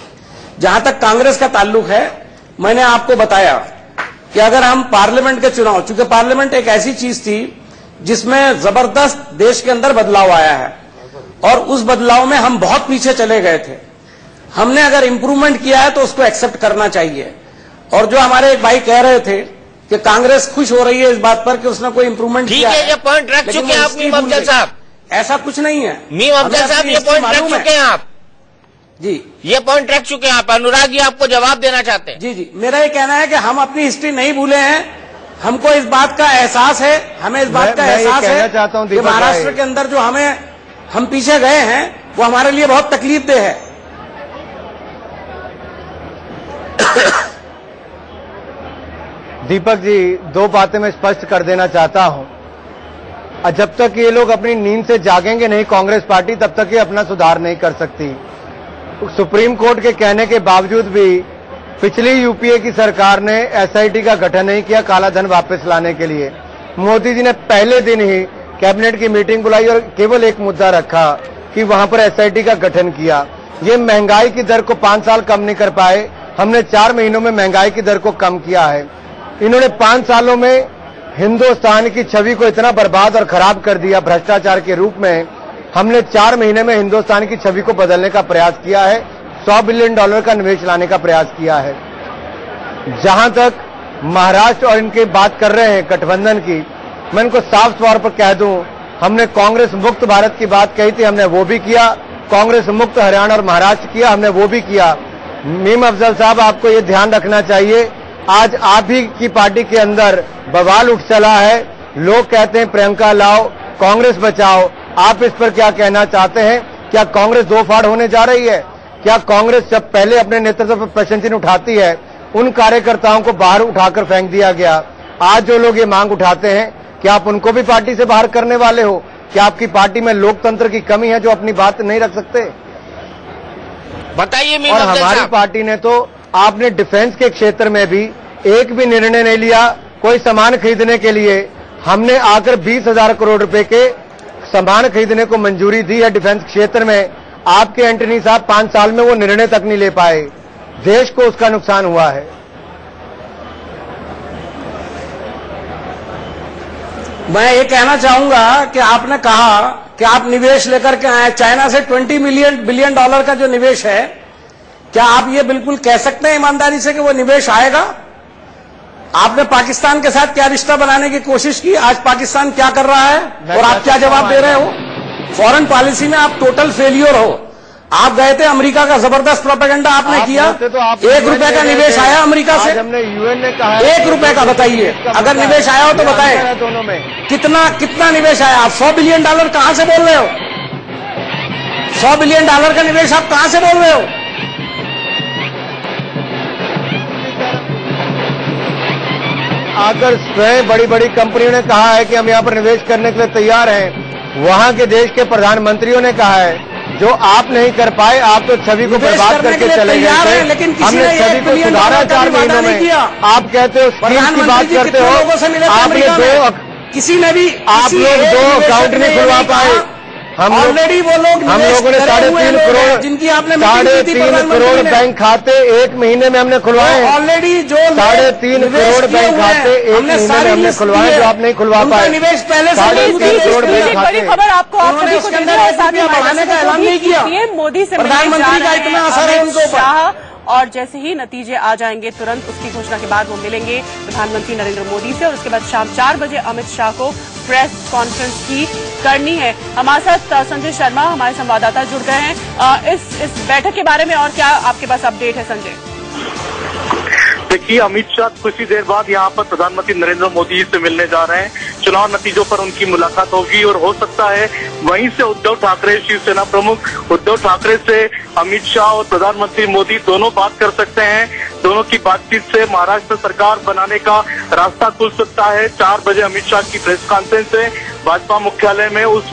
जहां तक कांग्रेस का ताल्लुक है, मैंने आपको बताया कि अगर हम पार्लियामेंट के चुनाव, चूंकि पार्लियामेंट एक ऐसी चीज थी जिसमें जबरदस्त देश के अंदर बदलाव आया है और उस बदलाव में हम बहुत पीछे चले गए थे। हमने अगर इंप्रूवमेंट किया है तो उसको एक्सेप्ट करना चाहिए। और जो हमारे एक भाई कह रहे थे कि कांग्रेस खुश हो रही है इस बात पर कि उसने कोई इंप्रूवमेंट किया है, ये पॉइंट रख चुके हैं आप मीम अफजल साहब। ऐसा कुछ नहीं है मीम अफजल साहब, ये पॉइंट रख चुके हैं आप जी, ये पॉइंट रख चुके हैं आप। अनुराग जी आपको जवाब देना चाहते हैं? जी जी, मेरा ये कहना है कि हम अपनी हिस्ट्री नहीं भूले हैं, हमको इस बात का एहसास है, हमें इस बात का एहसास है कि महाराष्ट्र के अंदर जो हम पीछे गए हैं वो हमारे लिए बहुत तकलीफदेह है। दीपक जी, दो बातें मैं स्पष्ट कर देना चाहता हूं। जब तक ये लोग अपनी नींद से जागेंगे नहीं कांग्रेस पार्टी, तब तक ये अपना सुधार नहीं कर सकती। सुप्रीम कोर्ट के कहने के बावजूद भी पिछली यूपीए की सरकार ने एसआईटी का गठन नहीं किया काला धन वापस लाने के लिए। मोदी जी ने पहले दिन ही कैबिनेट की मीटिंग बुलाई और केवल एक मुद्दा रखा कि वहां पर एसआईटी का गठन किया। ये महंगाई की दर को 5 साल कम नहीं कर पाए, हमने 4 महीनों में महंगाई की दर को कम किया है। इन्होंने 5 सालों में हिंदुस्तान की छवि को इतना बर्बाद और खराब कर दिया भ्रष्टाचार के रूप में। हमने 4 महीने में हिंदुस्तान की छवि को बदलने का प्रयास किया है, $100 बिलियन का निवेश लाने का प्रयास किया है। जहां तक महाराष्ट्र और इनकी बात कर रहे हैं गठबंधन की, मैं इनको साफ तौर पर कह दूं, हमने कांग्रेस मुक्त भारत की बात कही थी, हमने वो भी किया। कांग्रेस मुक्त हरियाणा और महाराष्ट्र किया, हमने वो भी किया। मीम अफजल साहब, आपको ये ध्यान रखना चाहिए, आज आप ही की पार्टी के अंदर बवाल उठ चला है। लोग कहते हैं प्रियंका लाओ, कांग्रेस बचाओ। आप इस पर क्या कहना चाहते हैं? क्या कांग्रेस दो फाड़ होने जा रही है? क्या कांग्रेस जब पहले अपने नेतृत्व पर प्रश्न चिन्ह उठाती है, उन कार्यकर्ताओं को बाहर उठाकर फेंक दिया गया। आज जो लोग ये मांग उठाते हैं, क्या आप उनको भी पार्टी से बाहर करने वाले हो? क्या आपकी पार्टी में लोकतंत्र की कमी है जो अपनी बात नहीं रख सकते? बताइए। और हमारी पार्टी ने तो, आपने डिफेंस के क्षेत्र में भी एक भी निर्णय नहीं लिया कोई सामान खरीदने के लिए। हमने आकर 20,000 करोड़ रुपए के सामान खरीदने को मंजूरी दी है डिफेंस क्षेत्र में। आपके एंटनी साहब 5 साल में वो निर्णय तक नहीं ले पाए, देश को उसका नुकसान हुआ है। मैं ये कहना चाहूंगा कि आपने कहा कि आप निवेश लेकर के आए, चाइना से $20 बिलियन का जो निवेश है, क्या आप ये बिल्कुल कह सकते हैं ईमानदारी से कि वो निवेश आएगा? आपने पाकिस्तान के साथ क्या रिश्ता बनाने की कोशिश की? आज पाकिस्तान क्या कर रहा है और आप क्या जवाब दे रहे हो? फॉरेन पॉलिसी में आप टोटल फेलियर हो। आप गए थे, अमेरिका का जबरदस्त प्रोपेगेंडा आपने किया। ₹1 का निवेश आया अमेरिका से? हमने यूएन ने कहा ₹1 का बताइए, अगर निवेश आया हो तो बताएं। दोनों में कितना निवेश आया? आप $100 बिलियन कहां से बोल रहे हो? $100 बिलियन का निवेश आप कहां से बोल रहे हो? आकर स्वयं बड़ी बड़ी कंपनियों ने कहा है कि हम यहाँ पर निवेश करने के लिए तैयार हैं। वहाँ के देश के प्रधानमंत्रियों ने कहा है, जो आप नहीं कर पाए, आप तो छवि को बर्बाद करके चले गए थे। लेकिन हमने छवि को सुधारा 4 महीनों में। आप कहते हो स्कीम की बात करते हो, आपने किसी ने भी, आप लोग 2 अकाउंट नहीं खुलवा पाए। ऑलरेडी वो लोग हम लोगों ने 3.5 करोड़, जिनकी आपने 3.5 करोड़ बैंक खाते 1 महीने में हमने खुलवाए। ऑलरेडी जो 3.5 करोड़ बैंक खाते 1 महीने में हमने खुलवाए, जो आप नहीं खुलवा पाए। निवेश पहले 3.5 करोड़ बैंक बड़ी खबर आपको आप सभी को देनी है, साथ ही बढ़ाने का ऐलान नहीं किया। पीएम मोदी से प्रधानमंत्री का इतना असर है उनको ऊपर, और जैसे ही नतीजे आ जाएंगे तुरंत उसकी घोषणा के बाद वो मिलेंगे प्रधानमंत्री नरेंद्र मोदी से, और उसके बाद शाम 4 बजे अमित शाह को प्रेस कॉन्फ्रेंस भी करनी है। हमारे साथ संजय शर्मा हमारे संवाददाता जुड़ गए हैं। इस बैठक के बारे में और क्या आपके पास अपडेट है संजय? देखिए, अमित शाह कुछ ही देर बाद यहाँ पर प्रधानमंत्री नरेंद्र मोदी से मिलने जा रहे हैं। चुनाव नतीजों पर उनकी मुलाकात होगी और हो सकता है वहीं से उद्धव ठाकरे, शिवसेना प्रमुख उद्धव ठाकरे से अमित शाह और प्रधानमंत्री मोदी दोनों बात कर सकते हैं। दोनों की बातचीत से महाराष्ट्र सरकार बनाने का रास्ता खुल सकता है। 4 बजे अमित शाह की प्रेस कॉन्फ्रेंस है भाजपा मुख्यालय में। उस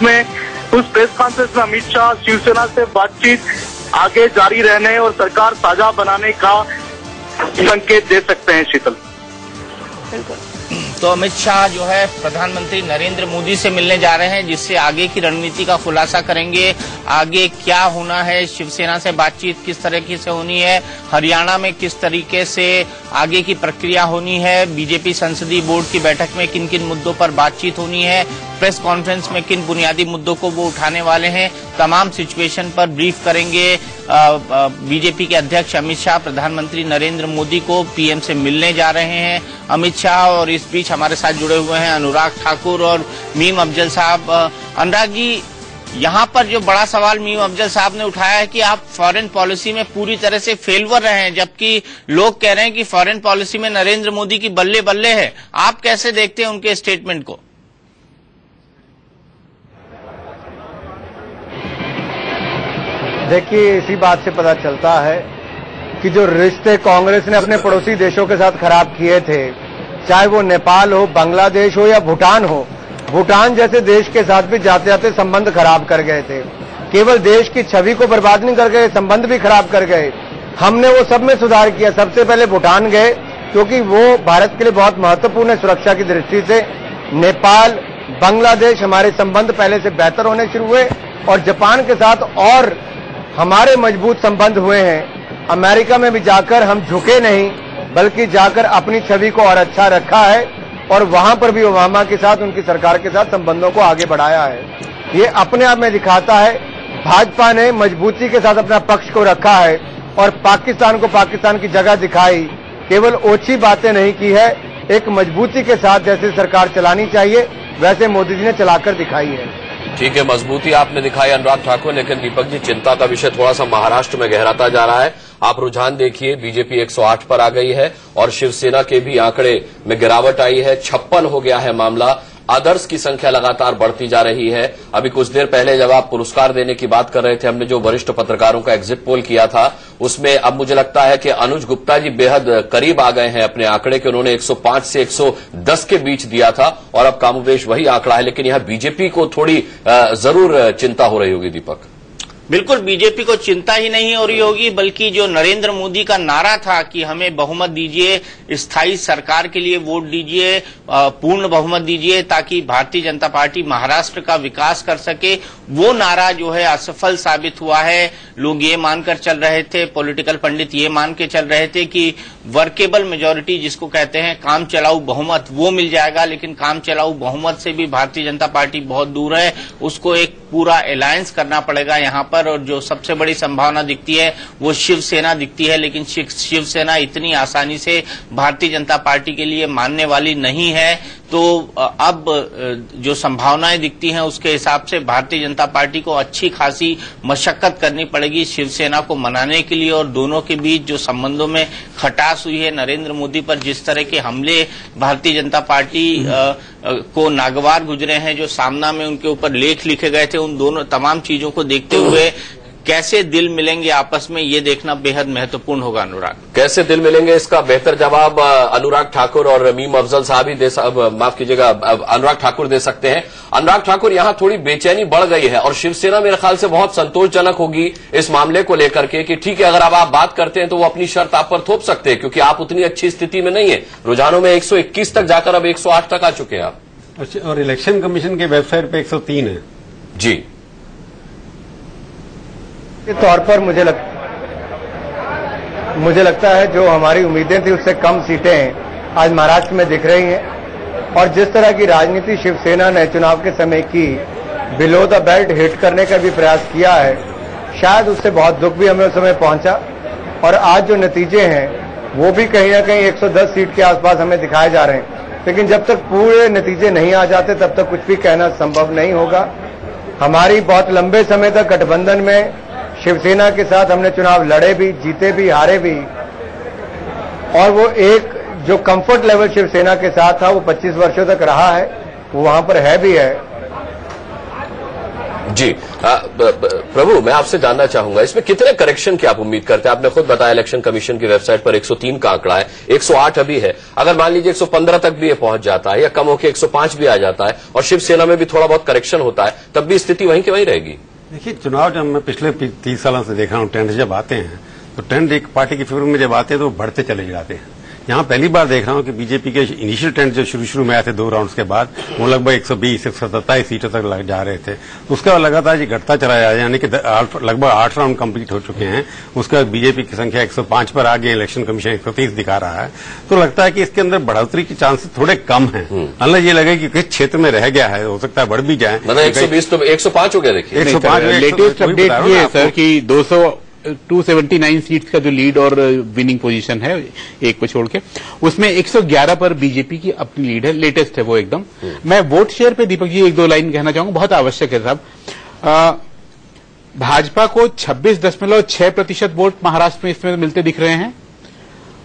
प्रेस कॉन्फ्रेंस में अमित शाह शिवसेना से बातचीत आगे जारी रहने और सरकार साझा बनाने का संकेत दे सकते हैं। शीतल, तो अमित शाह जो है प्रधानमंत्री नरेंद्र मोदी से मिलने जा रहे हैं, जिससे आगे की रणनीति का खुलासा करेंगे। आगे क्या होना है, शिवसेना से बातचीत किस तरीके से होनी है, हरियाणा में किस तरीके से आगे की प्रक्रिया होनी है, बीजेपी संसदीय बोर्ड की बैठक में किन किन मुद्दों पर बातचीत होनी है, प्रेस कॉन्फ्रेंस में किन बुनियादी मुद्दों को वो उठाने वाले हैं, तमाम सिचुएशन पर ब्रीफ करेंगे। बीजेपी के अध्यक्ष अमित शाह प्रधानमंत्री नरेंद्र मोदी को पीएम से मिलने जा रहे हैं अमित शाह, और इस बीच हमारे साथ जुड़े हुए हैं अनुराग ठाकुर और मीम अफजल साहब। अनुराग जी, यहाँ पर जो बड़ा सवाल मीम अफजल साहब ने उठाया है कि आप फॉरेन पॉलिसी में पूरी तरह से फेलवर रहे हैं, जबकि लोग कह रहे हैं कि फॉरेन पॉलिसी में नरेंद्र मोदी की बल्ले बल्ले है। आप कैसे देखते हैं उनके स्टेटमेंट को? देखिए, इसी बात से पता चलता है कि जो रिश्ते कांग्रेस ने अपने पड़ोसी देशों के साथ खराब किए थे, चाहे वो नेपाल हो, बांग्लादेश हो या भूटान हो, भूटान जैसे देश के साथ भी जाते जाते संबंध खराब कर गए थे। केवल देश की छवि को बर्बाद नहीं कर गए, संबंध भी खराब कर गए। हमने वो सब में सुधार किया। सबसे पहले भूटान गए, क्योंकि वो भारत के लिए बहुत महत्वपूर्ण है सुरक्षा की दृष्टि से। नेपाल, बांग्लादेश, हमारे संबंध पहले से बेहतर होने शुरू हुए और जापान के साथ और हमारे मजबूत संबंध हुए हैं। अमेरिका में भी जाकर हम झुके नहीं, बल्कि जाकर अपनी छवि को और अच्छा रखा है और वहां पर भी ओबामा के साथ, उनकी सरकार के साथ संबंधों को आगे बढ़ाया है। ये अपने आप में दिखाता है भाजपा ने मजबूती के साथ अपना पक्ष को रखा है और पाकिस्तान को पाकिस्तान की जगह दिखाई। केवल ओछी बातें नहीं की है, एक मजबूती के साथ जैसे सरकार चलानी चाहिए वैसे मोदी जी ने चलाकर दिखाई है। ठीक है, मजबूती आपने दिखाई अनुराग ठाकुर, लेकिन दीपक जी चिंता का विषय थोड़ा सा महाराष्ट्र में गहराता जा रहा है। आप रुझान देखिए, बीजेपी 108 पर आ गई है और शिवसेना के भी आंकड़े में गिरावट आई है। 56 हो गया है मामला। अदर्स की संख्या लगातार बढ़ती जा रही है। अभी कुछ देर पहले जब आप पुरस्कार देने की बात कर रहे थे, हमने जो वरिष्ठ पत्रकारों का एग्जिट पोल किया था, उसमें अब मुझे लगता है कि अनुज गुप्ता जी बेहद करीब आ गए हैं अपने आंकड़े के। उन्होंने 105 से 110 के बीच दिया था और अब कामोबेश वही आंकड़ा है। लेकिन यहां बीजेपी को थोड़ी जरूर चिंता हो रही होगी दीपक। बिल्कुल, बीजेपी को चिंता ही नहीं हो रही होगी, बल्कि जो नरेंद्र मोदी का नारा था कि हमें बहुमत दीजिए, स्थायी सरकार के लिए वोट दीजिए, पूर्ण बहुमत दीजिए ताकि भारतीय जनता पार्टी महाराष्ट्र का विकास कर सके, वो नारा जो है असफल साबित हुआ है। लोग ये मानकर चल रहे थे, पॉलिटिकल पंडित ये मान के चल रहे थे कि वर्केबल मेजोरिटी जिसको कहते हैं, काम चलाऊ बहुमत, वो मिल जाएगा। लेकिन काम चलाऊ बहुमत से भी भारतीय जनता पार्टी बहुत दूर है। उसको एक पूरा अलायंस करना पड़ेगा यहाँ पर, और जो सबसे बड़ी संभावना दिखती है वो शिवसेना दिखती है। लेकिन शिवसेना इतनी आसानी से भारतीय जनता पार्टी के लिए मानने वाली नहीं है। तो अब जो संभावनाएं दिखती हैं उसके हिसाब से भारतीय जनता पार्टी को अच्छी खासी मशक्कत करनी पड़ेगी शिवसेना को मनाने के लिए। और दोनों के बीच जो संबंधों में खटास हुई है, नरेंद्र मोदी पर जिस तरह के हमले भारतीय जनता पार्टी को नागवार गुजरे हैं, जो सामना में उनके ऊपर लेख लिखे गए थे, उन दोनों तमाम चीजों को देखते हुए कैसे दिल मिलेंगे आपस में, ये देखना बेहद महत्वपूर्ण होगा। अनुराग, कैसे दिल मिलेंगे, इसका बेहतर जवाब अनुराग ठाकुर और मीम अफजल साहब ही माफ कीजिएगा, अनुराग ठाकुर दे सकते हैं। अनुराग ठाकुर, यहां थोड़ी बेचैनी बढ़ गई है और शिवसेना मेरे ख्याल से बहुत संतोषजनक होगी इस मामले को लेकर के कि ठीक है, अगर अब आप बात करते हैं तो वो अपनी शर्त आप पर थोप सकते हैं, क्योंकि आप उतनी अच्छी स्थिति में नहीं है। रुझानों में 121 तक जाकर अब 108 तक आ चुके हैं आप। और इलेक्शन कमीशन के वेबसाइट पे 103 है जी। के तौर पर मुझे लगता है जो हमारी उम्मीदें थी उससे कम सीटें आज महाराष्ट्र में दिख रही हैं। और जिस तरह की राजनीति शिवसेना ने चुनाव के समय की, बिलो द बेल्ट हिट करने का भी प्रयास किया है, शायद उससे बहुत दुख भी हमें उस समय पहुंचा। और आज जो नतीजे हैं वो भी कहीं ना कहीं 110 सीट के आसपास हमें दिखाए जा रहे हैं। लेकिन जब तक पूरे नतीजे नहीं आ जाते तब तक कुछ भी कहना संभव नहीं होगा। हमारी बहुत लंबे समय तक गठबंधन में शिवसेना के साथ हमने चुनाव लड़े भी, जीते भी, हारे भी, और वो एक जो कंफर्ट लेवल शिवसेना के साथ था वो 25 वर्षों तक रहा है, वो वहां पर है भी है। जी प्रभु, मैं आपसे जानना चाहूंगा इसमें कितने करेक्शन की आप उम्मीद करते हैं? आपने खुद बताया इलेक्शन कमीशन की वेबसाइट पर 103 का आंकड़ा है, 108 अभी है। अगर मान लीजिए 115 तक भी ये पहुंच जाता है या कम होकर 105 भी आ जाता है और शिवसेना में भी थोड़ा बहुत करेक्शन होता है, तब भी स्थिति वहीं की वहीं रहेगी। देखिए, चुनाव जब मैं पिछले 30 सालों से देख रहा हूँ, ट्रेंड जब आते हैं तो ट्रेंड एक पार्टी की फेवर में जब आते हैं तो बढ़ते चले जाते हैं। यहाँ पहली बार देख रहा हूँ कि बीजेपी के इनिशियल ट्रेंड जो शुरू में आए थे 2 राउंड्स के बाद, वो लगभग 120, 127 सीटों तक जा रहे थे। उसके बाद लगातार ये घटता चला जा रहा है, यानी कि लगभग 8 राउंड कंप्लीट हो चुके हैं। उसके बाद बीजेपी की संख्या 105 पर आ गई, इलेक्शन कमीशन 130 दिखा रहा है। तो लगता है कि इसके अंदर बढ़ोतरी के चांसेस थोड़े कम है। अनलस ये लगे कि किस क्षेत्र में रह गया है, हो सकता है बढ़ भी जाए। मतलब 120 तो 105 हो गया। देखिए 105 लेटेस्ट अपडेट ये है सर कि 279 सीट्स का जो लीड और विनिंग पोजीशन है एक को छोड़ के, उसमें 111 पर बीजेपी की अपनी लीड है, लेटेस्ट है वो एकदम। मैं वोट शेयर पे दीपक जी 1-2 लाइन कहना चाहूंगा, बहुत आवश्यक है साहब। भाजपा को 26.6% वोट महाराष्ट्र में इसमें मिलते दिख रहे हैं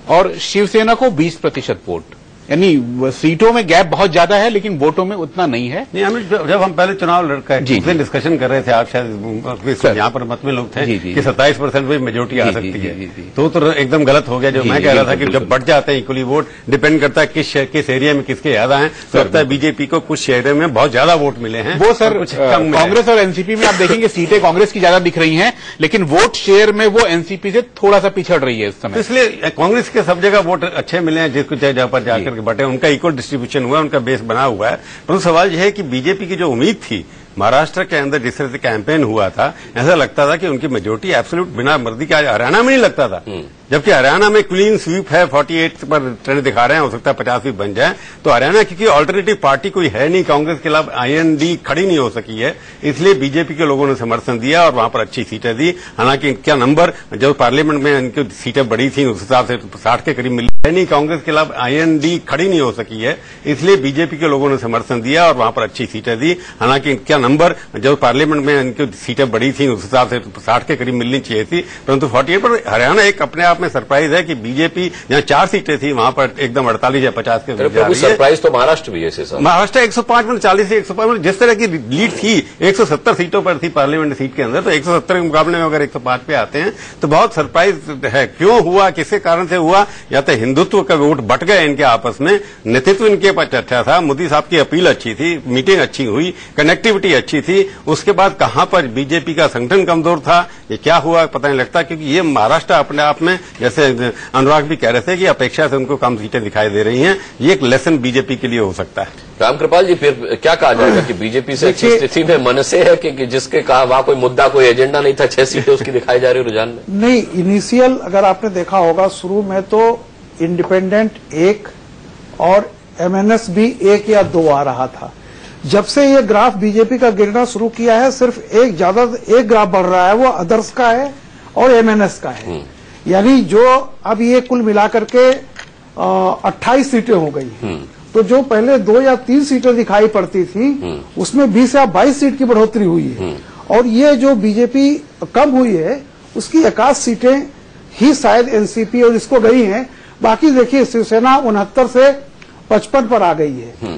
और शिवसेना को 20% वोट, यानी सीटों में गैप बहुत ज्यादा है लेकिन वोटों में उतना नहीं है। नहीं, हमें जब हम पहले चुनाव लड़कर डिस्कशन कर रहे थे, आप शायद यहाँ पर मत में लोग थे कि 27% में मेजोरिटी आ सकती है, तो एकदम गलत हो गया। जो मैं कह रहा था कि जब बढ़ जाते हैं इक्वली वोट, डिपेंड करता है किस एरिया में किसके ज्यादा है। तो लगता है बीजेपी को कुछ शहरों में बहुत ज्यादा वोट मिले हैं, वो सर कांग्रेस और एनसीपी में आप देखेंगे सीटें कांग्रेस की ज्यादा दिख रही हैं, लेकिन वोट शेयर में वो एनसीपी से थोड़ा सा पिछड़ रही है इस समय। इसलिए कांग्रेस के सब जगह वोट अच्छे मिले हैं, जिसको जगह पर जाकर के बटे उनका इक्वल डिस्ट्रीब्यूशन हुआ, उनका बेस बना हुआ है। परंतु सवाल यह है कि बीजेपी की जो उम्मीद थी महाराष्ट्र के अंदर जिस तरह से कैंपेन हुआ था, ऐसा लगता था कि उनकी मेजोरिटी एब्सोल्यूट बिना मर्जी के, हरियाणा में नहीं लगता था, जबकि हरियाणा में क्लीन स्वीप है, 48 पर ट्रेंड दिखा रहे हैं, हो सकता है 50 भी बन जाए। तो हरियाणा क्योंकि अल्टरनेटिव पार्टी कोई है नहीं, कांग्रेस के खिलाफ आईएनडी खड़ी नहीं हो सकी है, इसलिए बीजेपी के लोगों ने समर्थन दिया और वहां पर अच्छी सीटें दी। हालांकि इनका नंबर जब पार्लियामेंट में इनकी सीटें बढ़ी थी उस हिसाब से 60 के करीब मिली है नहीं, कांग्रेस के खिलाफ आईएनडी खड़ी नहीं हो सकी है, इसलिए बीजेपी के लोगों ने समर्थन दिया और वहां पर अच्छी सीटें दी। हालांकि इनका नंबर जब पार्लियामेंट में इनकी सीटें बढ़ी थी उस हिसाब से 60 के करीब मिलनी चाहिए थी, परंतु 48 पर हरियाणा एक अपने आप में सरप्राइज है कि बीजेपी जहां 4 सीटें थी वहां पर एकदम 48 या 50 के सरप्राइज तो महाराष्ट्र भी है। महाराष्ट्र 105 में 40 से 105 जिस तरह की लीड थी 170 सीटों पर थी पार्लियामेंट सीट के अंदर, तो 170 के मुकाबले में अगर 105 पे आते हैं तो बहुत सरप्राइज है। क्यों हुआ, किसके कारण से हुआ? या तो हिंदुत्व का वोट बट गए इनके आपस में, नेतृत्व इनके पास अच्छा था, मोदी साहब की अपील अच्छी थी, मीटिंग अच्छी हुई, कनेक्टिविटी अच्छी थी, उसके बाद कहां पर बीजेपी का संगठन कमजोर था, ये क्या हुआ पता नहीं लगता। क्योंकि ये महाराष्ट्र अपने आप में, जैसे अनुराग भी कह रहे थे कि अपेक्षा से उनको कम सीटें दिखाई दे रही हैं, ये एक लेसन बीजेपी के लिए हो सकता है। रामकृपाल जी, फिर क्या कहा जाएगा कि बीजेपी से अच्छी स्थिति में मनसे है कि जिसके कहा वहां कोई मुद्दा, कोई एजेंडा नहीं था, 6 सीटें उसकी दिखाई जा रही रुझान में? नहीं, इनिशियल अगर आपने देखा होगा शुरू में तो इंडिपेंडेंट 1 और एमएनएस भी 1 या 2 आ रहा था। जब से ये ग्राफ बीजेपी का गिरना शुरू किया है, सिर्फ एक ग्राफ बढ़ रहा है, वो अदर्स का है और एमएनएस का है। यानी जो अब ये कुल मिलाकर के 28 सीटें हो गई। तो जो पहले 2 या 3 सीटें दिखाई पड़ती थी उसमें 20 या 22 सीट की बढ़ोतरी हुई है। और ये जो बीजेपी कम हुई है उसकी 61 सीटें ही शायद एनसीपी और इसको गई हैं। बाकी देखिए शिवसेना 69 से 55 पर आ गई है।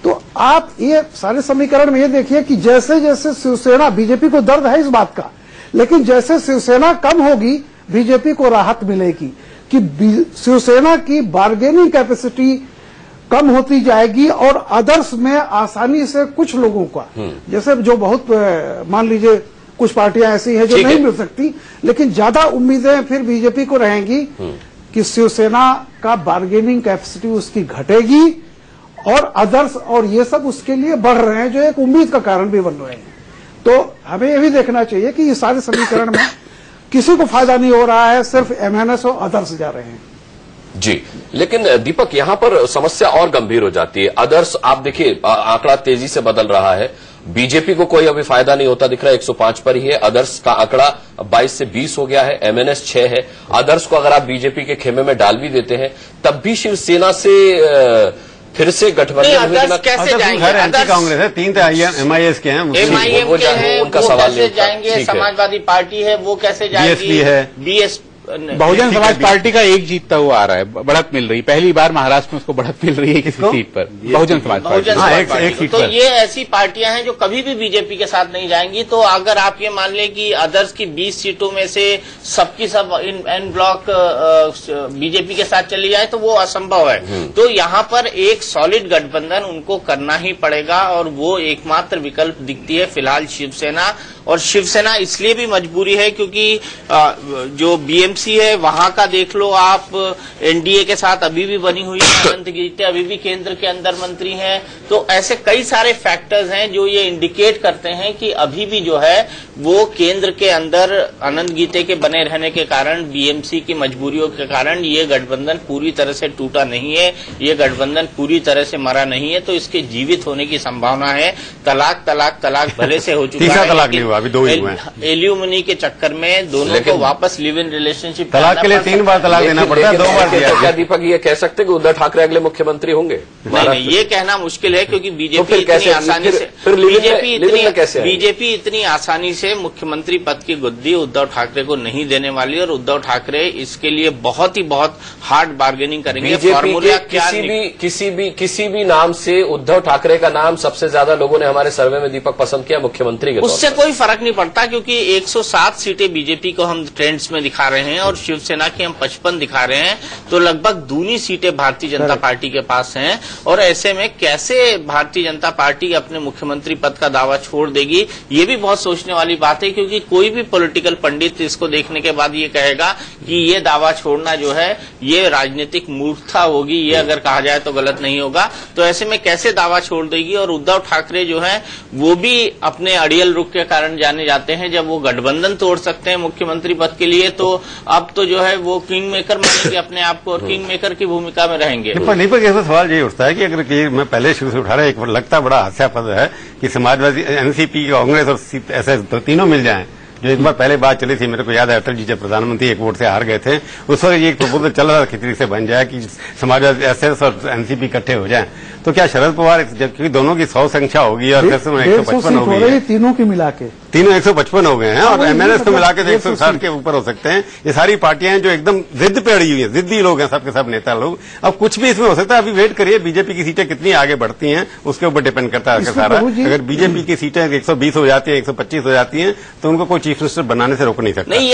तो आप ये सारे समीकरण में ये देखिए कि जैसे जैसे शिवसेना, बीजेपी को दर्द है इस बात का, लेकिन जैसे शिवसेना कम होगी बीजेपी को राहत मिलेगी कि शिवसेना की बार्गेनिंग कैपेसिटी कम होती जाएगी और अदर्स में आसानी से कुछ लोगों का, जैसे जो बहुत मान लीजिए कुछ पार्टियां ऐसी हैं जो नहीं मिल सकती, लेकिन ज्यादा उम्मीदें फिर बीजेपी को रहेंगी कि शिवसेना का बार्गेनिंग कैपेसिटी उसकी घटेगी और अदर्स और ये सब उसके लिए बढ़ रहे हैं, जो एक उम्मीद का कारण भी बन रहे हैं। तो हमें ये भी देखना चाहिए कि ये सारे समीकरण में किसी को फायदा नहीं हो रहा है, सिर्फ एमएनएस और अदर्स जा रहे हैं। जी, लेकिन दीपक यहाँ पर समस्या और गंभीर हो जाती है। अदर्स आप देखिए आंकड़ा तेजी से बदल रहा है, बीजेपी को कोई अभी फायदा नहीं होता दिख रहा है, 105 पर ही है। अदर्स का आंकड़ा 22 से 20 हो गया है, एमएनएस 6 है। अदर्स को अगर आप बीजेपी के खेमे में डाल भी देते हैं तब भी शिवसेना से फिर से गठबंधन कैसे जाएंगे? कांग्रेस है, 3 एमआईएस के हैं, एमआईएम के हैं, उनका सवाल कैसे जाएंगे? समाजवादी पार्टी है, वो कैसे जाएगी? बीएसपी है, बीएसपी बहुजन समाज पार्टी का एक जीतता हुआ आ रहा है, बढ़त मिल रही, पहली बार महाराष्ट्र में उसको बढ़त मिल रही है किसी सीट पर, बहुजन समाज पार्टी। तो ये ऐसी पार्टियां हैं जो कभी भी बीजेपी के साथ नहीं जाएंगी। तो अगर आप ये मान लें कि अदर्स की 20 सीटों में से सबकी सब इन ब्लॉक बीजेपी के साथ चली जाए तो वो असंभव है। तो यहाँ पर एक सॉलिड गठबंधन उनको करना ही पड़ेगा और वो एकमात्र विकल्प दिखती है फिलहाल शिवसेना। और शिवसेना इसलिए भी मजबूरी है क्योंकि जो बीएमसी है वहां का देख लो आप, एनडीए के साथ अभी भी बनी हुई है, अनंत गीते अभी भी केंद्र के अंदर मंत्री हैं। तो ऐसे कई सारे फैक्टर्स हैं जो ये इंडिकेट करते हैं कि अभी भी जो है वो केंद्र के अंदर अनंत गीते के बने रहने के कारण, बीएमसी की मजबूरियों के कारण ये गठबंधन पूरी तरह से टूटा नहीं है, ये गठबंधन पूरी तरह से मरा नहीं है। तो इसके जीवित होने की संभावना है। तलाक तलाक तलाक भले से हो चुका है, हुआ, अभी 2 ही हुए हैं। एल्यूमिनी के चक्कर में दोनों को वापस लिव इन रिलेशनशिप, तलाक के लिए 3 बार तलाक देना पड़ता है, 2 बार दिया। क्या दीपक ये कह सकते कि उद्धव ठाकरे अगले मुख्यमंत्री होंगे? नहीं, ये कहना मुश्किल है, क्योंकि बीजेपी इतनी आसानी से बीजेपी इतनी आसानी से मुख्यमंत्री पद की गुद्दी उद्धव ठाकरे को नहीं देने वाली, और उद्धव ठाकरे इसके लिए बहुत हार्ड बार्गेनिंग करेंगे। फॉर्मूला किसी भी नाम से उद्धव ठाकरे का नाम सबसे ज्यादा लोगों ने हमारे सर्वे में दीपक पसंद किया मुख्यमंत्री के, उससे कोई फर्क नहीं पड़ता, क्योंकि 107 सीटें बीजेपी को हम ट्रेंड्स में दिखा रहे हैं और शिवसेना की हम 55 दिखा रहे हैं, तो लगभग दूनी सीटें भारतीय जनता पार्टी के पास हैं। और ऐसे में कैसे भारतीय जनता पार्टी अपने मुख्यमंत्री पद का दावा छोड़ देगी, ये भी बहुत सोचने वाली बात है, क्योंकि कोई भी पॉलिटिकल पंडित इसको देखने के बाद ये कहेगा कि ये दावा छोड़ना जो है ये राजनीतिक मूर्खता होगी, ये अगर कहा जाए तो गलत नहीं होगा। तो ऐसे में कैसे दावा छोड़ देगी? और उद्धव ठाकरे जो है वो भी अपने अड़ियल रुख के कारण जाने जाते हैं, जब वो गठबंधन तोड़ सकते हैं मुख्यमंत्री पद के लिए, तो अब तो जो है वो किंग मेकर मानेंगे अपने आप को और किंग मेकर की भूमिका में रहेंगे। दीपक ऐसा सवाल ये उठता है कि अगर मैं पहले शुरू से उठा रहा, एक लगता बड़ा हास्यास्पद है कि समाजवादी, एनसीपी, कांग्रेस और ऐसे तीनों मिल जाएं, जो एक बार पहले बात चली थी, मेरे को याद है अटल जी जब प्रधानमंत्री 1 वोट से हार गए थे, उस वक्त ये एक प्रपोजल चल रहा था खिचड़ी से बन जाए कि समाजवादी एसएस और एनसीपी इकट्ठे हो जाएं। तो क्या शरद पवार, जबकि दोनों की 100 संख्या होगी और 155 हो गई है, तीनों की मिला के तीनों 155 हो गए हैं, और एमएलएस को मिला के 160 के ऊपर हो सकते हैं। ये सारी पार्टियां हैं जो एकदम जिद पे अड़ी हुई है, जिद्दी लोग हैं सबके सब नेता लोग। अब कुछ भी इसमें हो सकता है, अभी वेट करिए बीजेपी की सीटें कितनी आगे बढ़ती हैं, उसके ऊपर डिपेंड करता है सारा। अगर बीजेपी की सीटें 120 हो जाती है, 125 हो जाती हैं, तो उनको कोई चीफ मिनिस्टर बनाने से रोक नहीं सकता। नहीं,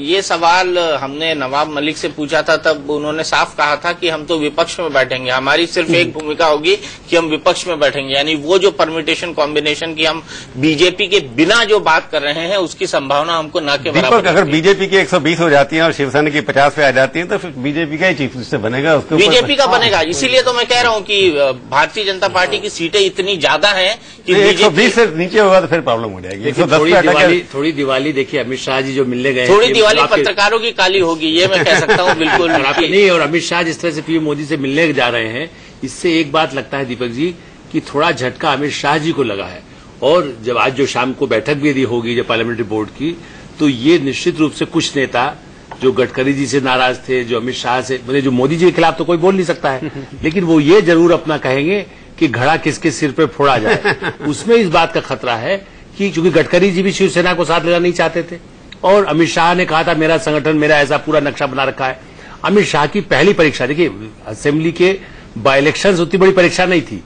ये सवाल हमने नवाब मलिक से पूछा था, तब उन्होंने साफ कहा था कि हम तो विपक्ष में बैठेंगे, हमारी सिर्फ एक भूमिका होगी कि हम विपक्ष में बैठेंगे। यानी वो जो परम्यूटेशन कॉम्बिनेशन की हम बीजेपी के बिना जो बात कर रहे हैं, उसकी संभावना हमको न के बराबर। अगर बीजेपी की 120 हो जाती है और शिवसेना की 50 पे आ जाती है, तो फिर बीजेपी का ही चीफ मिनिस्टर बनेगा, उसके बीजेपी का बनेगा। इसीलिए तो मैं कह रहा हूं कि भारतीय जनता पार्टी की सीटें इतनी ज्यादा हैं कि 120 से नीचे होगा तो फिर प्रॉब्लम हो जाएगी। थोड़ी दिवाली देखिए, अमित शाह जी जो मिलने गए, थोड़ी दिवाली पत्रकारों की काली होगी, ये मैं कह सकता हूँ बिल्कुल नहीं। और अमित शाह जिस तरह से पीएम मोदी से मिलने जा रहे हैं, इससे एक बात लगता है दीपक जी कि थोड़ा झटका अमित शाह जी को लगा है। और जब आज जो शाम को बैठक भी होगी जब पार्लियामेंट्री बोर्ड की, तो ये निश्चित रूप से कुछ नेता जो गडकरी जी से नाराज थे, जो अमित शाह से, मतलब जो मोदी जी के खिलाफ तो कोई बोल नहीं सकता है, लेकिन वो ये जरूर अपना कहेंगे कि घड़ा किसके सिर पे फोड़ा जाए। उसमें इस बात का खतरा है कि चूंकि गडकरी जी भी शिवसेना को साथ लेना नहीं चाहते थे, और अमित शाह ने कहा था मेरा संगठन, मेरा ऐसा पूरा नक्शा बना रखा है। अमित शाह की पहली परीक्षा, देखिए असेंबली के बाई इलेक्शन उतनी बड़ी परीक्षा नहीं थी।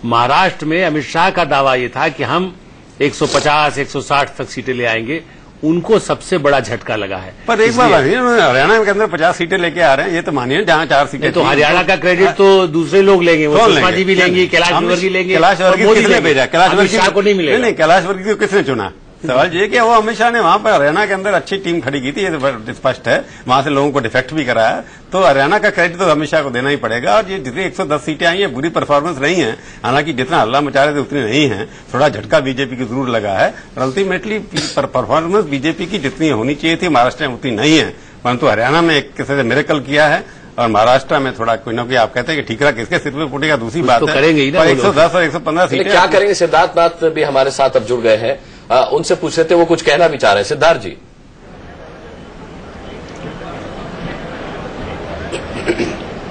महाराष्ट्र में अमित शाह का दावा यह था कि हम 150, 160 तक सीटें ले आएंगे, उनको सबसे बड़ा झटका लगा है। पर एक बार हरियाणा के अंदर 50 सीटें लेके आ रहे हैं, ये तो मानिए जहां 4 सीटें, तो हरियाणा का क्रेडिट तो दूसरे लोग लेंगे, वो सुषमा जी भी लेंगी, कैलाश वर्गीय लेंगे, कैलाश वर्गीय किसने भेजा? कैलाश वर्गीय को नहीं मिलेगा। नहीं, कैलाश वर्गीय को किसने चुना? सवाल ये कि वो अमित शाह ने वहां पर हरियाणा के अंदर अच्छी टीम खड़ी की थी, ये तो स्पष्ट है, वहां से लोगों को डिफेक्ट भी कराया, तो हरियाणा का क्रेडिट तो अमित शाह को देना ही पड़ेगा। और ये जितनी 110 सीटें आई हैं, बुरी परफॉर्मेंस रही हैं, हालांकि जितना हल्ला मचा रहे थे उतनी नहीं है, थोड़ा झटका बीजेपी को जरूर लगा है, और अल्टीमेटली परफॉर्मेंस बीजेपी की जितनी होनी चाहिए थी महाराष्ट्र में उतनी नहीं है, परंतु हरियाणा में एक किसी से मिरेकल किया है, और महाराष्ट्र में थोड़ा कोई ना कोई, आप कहते हैं कि ठीकरा किसके सिर पे फूटेगा, दूसरी बात है, करेंगे ही ना, 110 और 115 सीटें क्या करेंगे? सिद्धार्थ नाथ भी हमारे साथ अब जुड़ गए हैं, उनसे पूछ रहे थे, वो कुछ कहना भी चाह रहे हैं। सिद्धार्थ जी।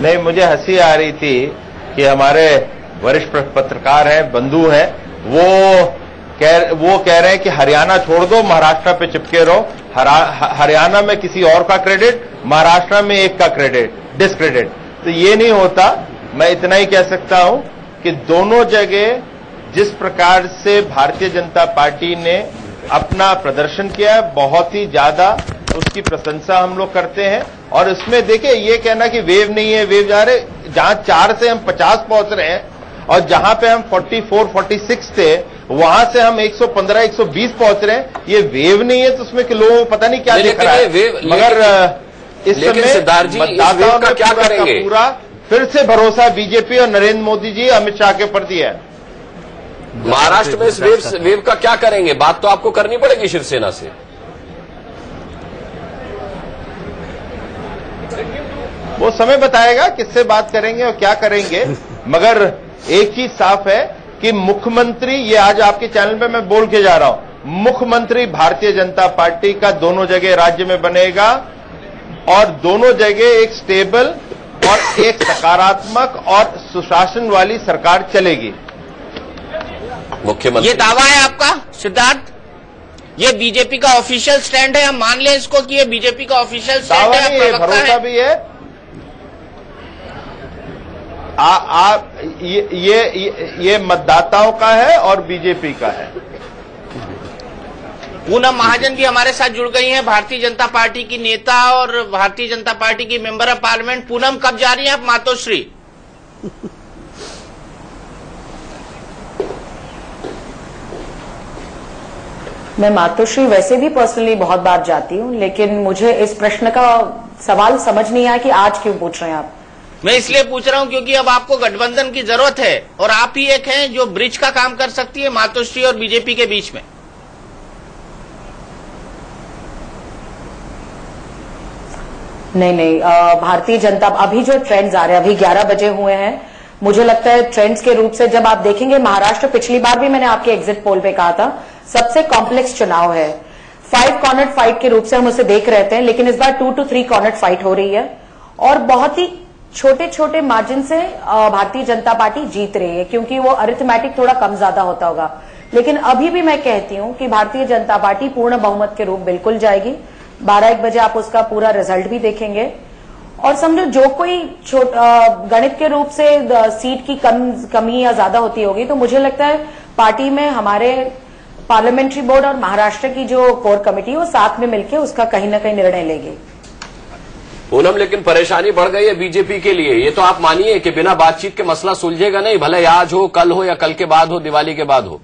नहीं, मुझे हंसी आ रही थी कि हमारे वरिष्ठ पत्रकार हैं, बंधु हैं, वो कह रहे हैं कि हरियाणा छोड़ दो, महाराष्ट्र पे चिपके रहो, हरियाणा में किसी और का क्रेडिट, महाराष्ट्र में एक का क्रेडिट, डिस्क्रेडिट। तो ये नहीं होता। मैं इतना ही कह सकता हूं कि दोनों जगह जिस प्रकार से भारतीय जनता पार्टी ने अपना प्रदर्शन किया है, बहुत ही ज्यादा उसकी प्रशंसा हम लोग करते हैं। और इसमें देखिए, ये कहना कि वेव नहीं है, वेव जा रहे, जहां 4 से हम 50 पहुंच रहे हैं, और जहां पे हम 44, 46 थे, वहां से हम 115, 120 पहुंच रहे हैं, ये वेव नहीं है, तो उसमें कि लोगों को पता नहीं क्या दिख रहा है। मगर इस समय मतदाताओं ने क्या करेंगे, पूरा फिर से भरोसा बीजेपी और नरेंद्र मोदी जी, अमित शाह के प्रति है। महाराष्ट्र में इस वेव का क्या करेंगे? बात तो आपको करनी पड़ेगी शिवसेना से। वो समय बताएगा किससे बात करेंगे और क्या करेंगे। मगर एक चीज साफ है कि मुख्यमंत्री, ये आज आपके चैनल पे मैं बोल के जा रहा हूं, मुख्यमंत्री भारतीय जनता पार्टी का दोनों जगह राज्य में बनेगा और दोनों जगह एक स्टेबल और एक सकारात्मक और सुशासन वाली सरकार चलेगी। मुख्यमंत्री, ये दावा है आपका सिद्धार्थ? ये बीजेपी का ऑफिशियल स्टैंड है? हम मान लें इसको कि ये बीजेपी का ऑफिशियल स्टैंड है, दावा नहीं, भरोसा भी है। ये मतदाताओं का है और बीजेपी का है। पूनम महाजन भी हमारे साथ जुड़ गई हैं, भारतीय जनता पार्टी की नेता और भारतीय जनता पार्टी की मेंबर ऑफ पार्लियामेंट। पूनम, कब जा रही हैं आप मातोश्री? मैं मातोश्री वैसे भी पर्सनली बहुत बार जाती हूँ, लेकिन मुझे इस प्रश्न का सवाल समझ नहीं आया कि आज क्यों पूछ रहे हैं आप। मैं इसलिए पूछ रहा हूं क्योंकि अब आपको गठबंधन की जरूरत है और आप ही एक हैं जो ब्रिज का काम कर सकती है मातोश्री और बीजेपी के बीच में। नहीं, भारतीय जनता अभी जो ट्रेंड्स आ रहे हैं, अभी 11 बजे हुए हैं, मुझे लगता है ट्रेंड्स के रूप से जब आप देखेंगे महाराष्ट्र, पिछली बार भी मैंने आपके एग्जिट पोल पे कहा था सबसे कॉम्प्लेक्स चुनाव है। 5 कॉर्नर फाइट के रूप से हम उसे देख रहे थे, लेकिन इस बार 2 to 3 कॉर्नर फाइट हो रही है और बहुत ही छोटे छोटे मार्जिन से भारतीय जनता पार्टी जीत रही है, क्योंकि वो अरिथमेटिक थोड़ा कम ज्यादा होता होगा। लेकिन अभी भी मैं कहती हूं कि भारतीय जनता पार्टी पूर्ण बहुमत के रूप बिल्कुल जाएगी। 12-1 बजे आप उसका पूरा रिजल्ट भी देखेंगे और समझो जो कोई गणित के रूप से सीट की कमी या ज्यादा होती होगी, तो मुझे लगता है पार्टी में हमारे पार्लियामेंट्री बोर्ड और महाराष्ट्र की जो कोर कमेटी है वो साथ में मिलकर उसका कहीं ना कहीं निर्णय लेगी। पूनम, लेकिन परेशानी बढ़ गई है बीजेपी के लिए। ये तो आप मानिए कि बिना बातचीत के मसला सुलझेगा नहीं, भले आज हो, कल हो या कल के बाद हो, दिवाली के बाद हो।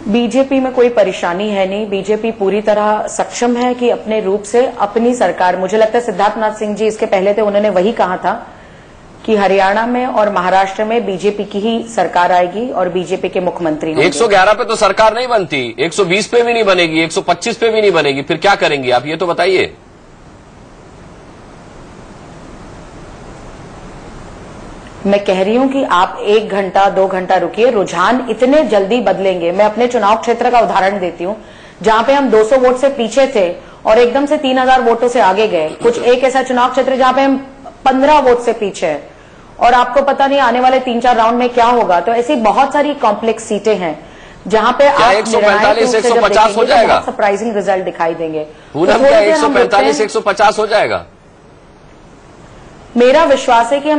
बीजेपी में कोई परेशानी है नहीं। बीजेपी पूरी तरह सक्षम है कि अपने रूप से अपनी सरकार, मुझे लगता है सिद्धार्थनाथ सिंह जी इसके पहले थे, उन्होंने वही कहा था कि हरियाणा में और महाराष्ट्र में बीजेपी की ही सरकार आएगी और बीजेपी के मुख्यमंत्री होंगे। 111 पे तो सरकार नहीं बनती, 120 पे भी नहीं बनेगी, 125 पे भी नहीं बनेगी, फिर क्या करेंगी आप, ये तो बताइए। मैं कह रही हूं कि आप 1 घंटा 2 घंटा रुकिए, रुझान इतने जल्दी बदलेंगे। मैं अपने चुनाव क्षेत्र का उदाहरण देती हूं, जहां पे हम 200 वोट से पीछे थे और एकदम से 3000 वोटों से आगे गए। कुछ एक ऐसा चुनाव क्षेत्र जहां पे हम 15 वोट से पीछे है और आपको पता नहीं आने वाले 3-4 राउंड में क्या होगा। तो ऐसी बहुत सारी कॉम्प्लेक्स सीटें हैं जहां पे आप 145 150 हो जाएगा, सरप्राइजिंग रिजल्ट दिखाई देंगे। पूनम, क्या 145 150 हो जाएगा? मेरा विश्वास है कि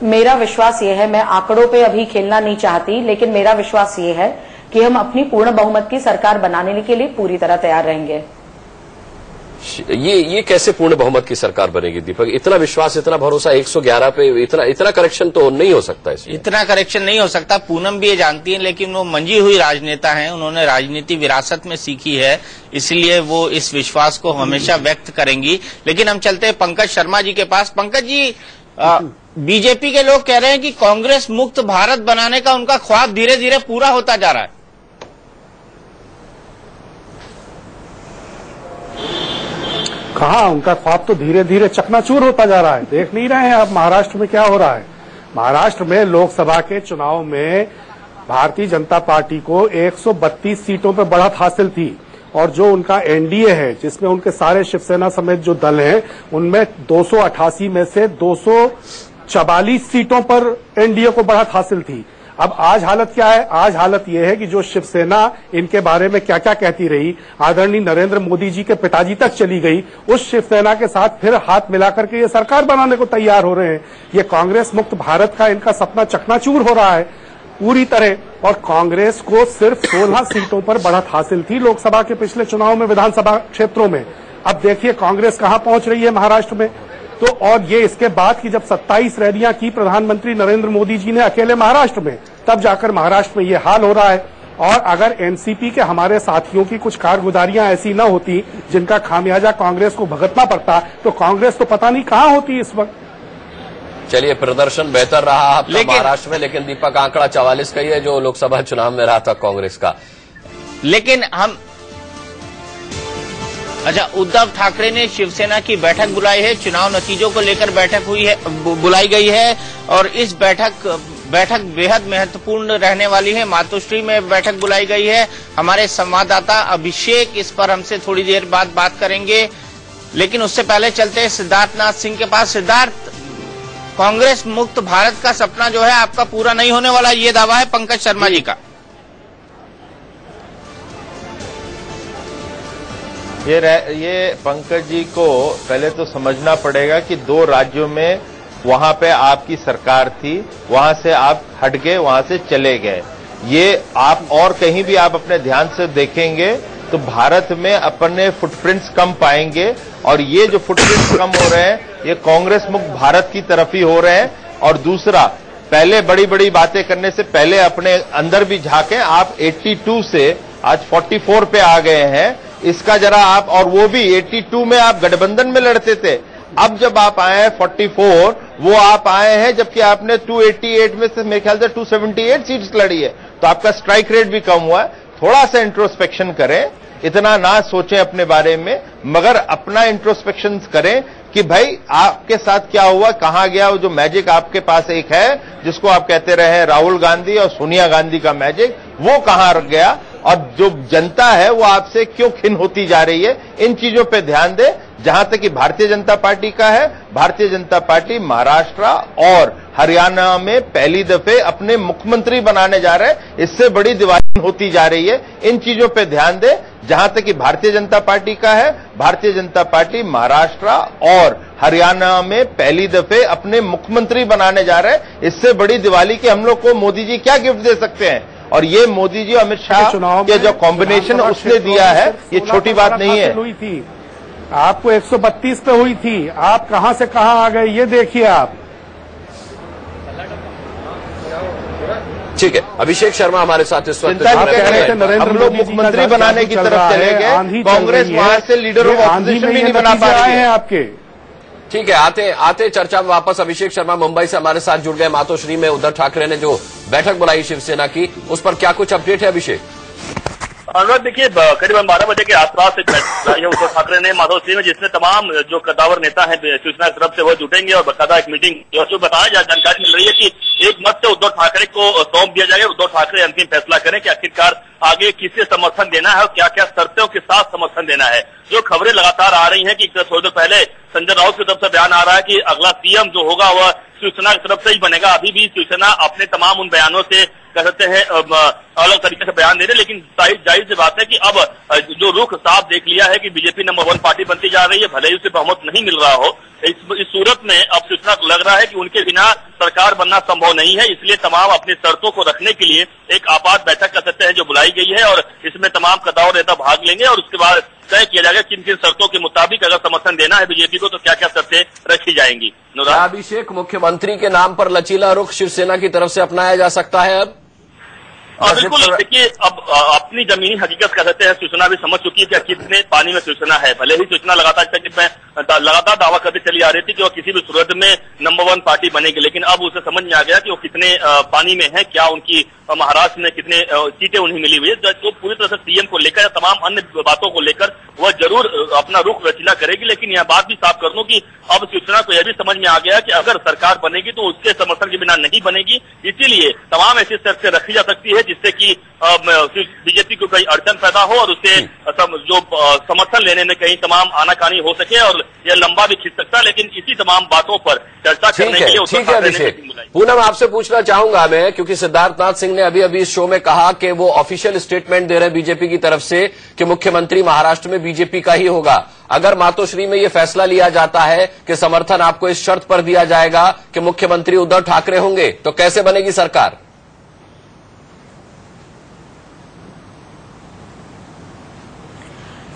मेरा विश्वास ये है, मैं आंकड़ों पे अभी खेलना नहीं चाहती, लेकिन मेरा विश्वास ये है कि हम अपनी पूर्ण बहुमत की सरकार बनाने के लिए पूरी तरह तैयार रहेंगे। ये कैसे पूर्ण बहुमत की सरकार बनेगी दीपक? इतना विश्वास, इतना भरोसा 111 पे, इतना करेक्शन तो नहीं हो सकता इसमें। इतना करेक्शन नहीं हो सकता, पूनम भी ये जानती है, लेकिन वो मंजी हुई राजनेता हैं, उन्होंने राजनीति विरासत में सीखी है, इसलिए वो इस विश्वास को हमेशा व्यक्त करेंगी। लेकिन हम चलते हैं पंकज शर्मा जी के पास। पंकज जी, बीजेपी के लोग कह रहे हैं कि कांग्रेस मुक्त भारत बनाने का उनका ख्वाब धीरे धीरे पूरा होता जा रहा है। कहाँ, उनका ख्वाब तो धीरे धीरे चकनाचूर होता जा रहा है। देख नहीं रहे हैं आप महाराष्ट्र में क्या हो रहा है। महाराष्ट्र में लोकसभा के चुनाव में भारतीय जनता पार्टी को 132 सीटों पर बढ़त हासिल थी और जो उनका एनडीए है, जिसमें उनके सारे शिवसेना समेत जो दल हैं, उनमें 288 में से 244 सीटों पर एनडीए को बढ़त हासिल थी। अब आज हालत क्या है? आज हालत यह है कि जो शिवसेना इनके बारे में क्या क्या कहती रही, आदरणीय नरेंद्र मोदी जी के पिताजी तक चली गई, उस शिवसेना के साथ फिर हाथ मिलाकर के ये सरकार बनाने को तैयार हो रहे हैं। ये कांग्रेस मुक्त भारत का इनका सपना चकनाचूर हो रहा है पूरी तरह। और कांग्रेस को सिर्फ 16 सीटों पर बढ़त हासिल थी लोकसभा के पिछले चुनाव में, विधानसभा क्षेत्रों में। अब देखिए कांग्रेस कहां पहुंच रही है महाराष्ट्र में। तो और ये इसके बाद की जब 27 रैलियां की प्रधानमंत्री नरेंद्र मोदी जी ने अकेले महाराष्ट्र में, तब जाकर महाराष्ट्र में ये हाल हो रहा है। और अगर एनसीपी के हमारे साथियों की कुछ कारगुजारियां ऐसी न होती जिनका खामियाजा कांग्रेस को भुगतना पड़ता, तो कांग्रेस तो पता नहीं कहां होती इस वक्त। चलिए, प्रदर्शन बेहतर रहा आपका महाराष्ट्र में, लेकिन दीपक आंकड़ा 44 का ही है जो लोकसभा चुनाव में रहा था कांग्रेस का। लेकिन हम अच्छा, उद्धव ठाकरे ने शिवसेना की बैठक बुलाई है, चुनाव नतीजों को लेकर बैठक बुलाई गई है और इस बैठक बेहद महत्वपूर्ण रहने वाली है। मातोश्री में बैठक बुलाई गई है। हमारे संवाददाता अभिषेक इस पर हमसे थोड़ी देर बाद बात करेंगे, लेकिन उससे पहले चलते हैं सिद्धार्थनाथ सिंह के पास। सिद्धार्थ, कांग्रेस मुक्त भारत का सपना जो है आपका पूरा नहीं होने वाला, ये दावा है पंकज शर्मा जी का। ये पंकज जी को पहले तो समझना पड़ेगा कि 2 राज्यों में वहां पे आपकी सरकार थी, वहां से आप हट गए, वहां से चले गए। ये आप और कहीं भी आप अपने ध्यान से देखेंगे तो भारत में अपने फुटप्रिंट्स कम पाएंगे और ये जो फुटप्रिंट्स कम हो रहे हैं ये कांग्रेस मुक्त भारत की तरफ ही हो रहे हैं। और दूसरा, पहले बड़ी बड़ी बातें करने से पहले अपने अंदर भी झांकें। आप 82 से आज 44 पे आ गए हैं, इसका जरा आप, और वो भी 82 में आप गठबंधन में लड़ते थे, अब जब आप आए हैं 44, वो आप आए हैं जबकि आपने 288 में से मेरे ख्याल से 278 सीट्स लड़ी है, तो आपका स्ट्राइक रेट भी कम हुआ है। थोड़ा सा इंट्रोस्पेक्शन करें, इतना ना सोचें अपने बारे में, मगर अपना इंट्रोस्पेक्शन करें कि भाई आपके साथ क्या हुआ, कहां गया वो जो मैजिक आपके पास एक है जिसको आप कहते रहे राहुल गांधी और सोनिया गांधी का मैजिक, वो कहां रख गया और जो जनता है वो आपसे क्यों खिन होती जा रही है। इन चीजों पे ध्यान दें। जहां तक कि भारतीय जनता पार्टी का है, भारतीय जनता पार्टी महाराष्ट्र और हरियाणा में पहली दफे अपने मुख्यमंत्री बनाने जा रहे हैं, इससे बड़ी दिवाली होती जा रही है। इन चीजों पे ध्यान दें। जहां तक कि भारतीय जनता पार्टी का है, भारतीय जनता पार्टी महाराष्ट्र और हरियाणा में पहली दफे अपने मुख्यमंत्री बनाने जा रहे हैं, इससे बड़ी दिवाली की हम लोग को मोदी जी क्या गिफ्ट दे सकते हैं। और ये मोदी जी अमित शाह के जो कॉम्बिनेशन उसने दिया है, ये छोटी बात नहीं है। आपको 132 पे हुई थी, आप कहां से कहां आ गए, ये देखिए आप। ठीक है, अभिषेक शर्मा हमारे साथ इस वक्त। हम लोग मुख्यमंत्री बनाने की तरफ चले गए, कांग्रेस वहां से लीडर ऑफ ऑपोजिशन भी नहीं बना पा रही है आपके। ठीक है, आते चर्चा में वापस। अभिषेक शर्मा मुंबई से हमारे साथ जुड़ गए। मातोश्री में उद्धव ठाकरे ने जो बैठक बुलाई शिवसेना की, उस पर क्या कुछ अपडेट है अभिषेक? अनुराग, देखिए करीब 12 बजे के आसपास उद्धव ठाकरे ने माधोश्री में, जिसमें तमाम जो कद्दावर नेता हैं शिवसेना की तरफ से वो जुटेंगे और बाकायदा एक मीटिंग जो बताया जानकारी मिल रही है कि एक मत से उद्धव ठाकरे को सौंप दिया जाएगा। उद्धव ठाकरे अंतिम फैसला करें कि आखिरकार आगे किसे समर्थन देना है और क्या क्या शर्तों के साथ समर्थन देना है। जो खबरें लगातार आ रही हैं कि थोड़ी देर पहले संजय राउत की तरफ से बयान आ रहा है कि अगला सीएम जो होगा वह शिवसेना की तरफ से ही बनेगा। अभी भी शिवसेना अपने तमाम उन बयानों से कह सकते हैं अलग तरीके से बयान दे रहे, लेकिन जाहिर सी बात है कि अब जो रुख साफ देख लिया है कि बीजेपी नंबर 1 पार्टी बनती जा रही है, भले ही उसे बहुमत नहीं मिल रहा हो। इस सूरत में अब शिवसेना को लग रहा है कि उनके बिना सरकार बनना संभव नहीं है, इसलिए तमाम अपनी शर्तों को रखने के लिए एक आपात बैठक कर सकते हैं जो बुलाई गई है और इसमें तमाम कद्दावर नेता भाग लेंगे और उसके बाद तय किया जाएगा किन किन शर्तों के मुताबिक अगर समर्थन देना है बीजेपी को तो क्या क्या शर्तें रखी जाएंगी। अभिषेक, मुख्यमंत्री के नाम पर लचीला रुख शिवसेना की तरफ से अपनाया जा सकता है अब? बिल्कुल, देखिए अब अपनी जमीनी हकीकत कह सकते हैं शिवसेना भी समझ चुकी है कि कितने पानी में शिवसेना है। भले ही शिवसेना लगातार दावा करती चली आ रही थी कि वो किसी भी सूरत में नंबर 1 पार्टी बनेगी, लेकिन अब उसे समझ में आ गया कि वो कितने पानी में है, क्या उनकी महाराष्ट्र में कितने सीटें उन्हें मिली हुई है। तो पूरी तरह से सीएम को लेकर तमाम अन्य बातों को लेकर वह जरूर अपना रुख रचीला करेगी, लेकिन यह बात भी साफ कर दूं कि अब शिवसेना को यह भी समझ में आ गया कि अगर सरकार बनेगी तो उसके समर्थन के बिना नहीं बनेगी। इसीलिए तमाम ऐसी शर्तें रखी जा सकती है जिससे कि बीजेपी को कहीं अड़चन पैदा हो और उससे जो समर्थन लेने में कहीं तमाम आनाकानी हो सके और यह लंबा भी खींच सकता है। लेकिन इसी तमाम बातों पर चर्चा करने के लिए ठीक है अभिषेक, पूनम आपसे पूछना चाहूंगा मैं, क्योंकि सिद्धार्थनाथ सिंह ने अभी इस शो में कहा कि वो ऑफिशियल स्टेटमेंट दे रहे हैं बीजेपी की तरफ से कि मुख्यमंत्री महाराष्ट्र में बीजेपी का ही होगा। अगर मातोश्री में ये फैसला लिया जाता है कि समर्थन आपको इस शर्त पर दिया जाएगा कि मुख्यमंत्री उद्धव ठाकरे होंगे, तो कैसे बनेगी सरकार?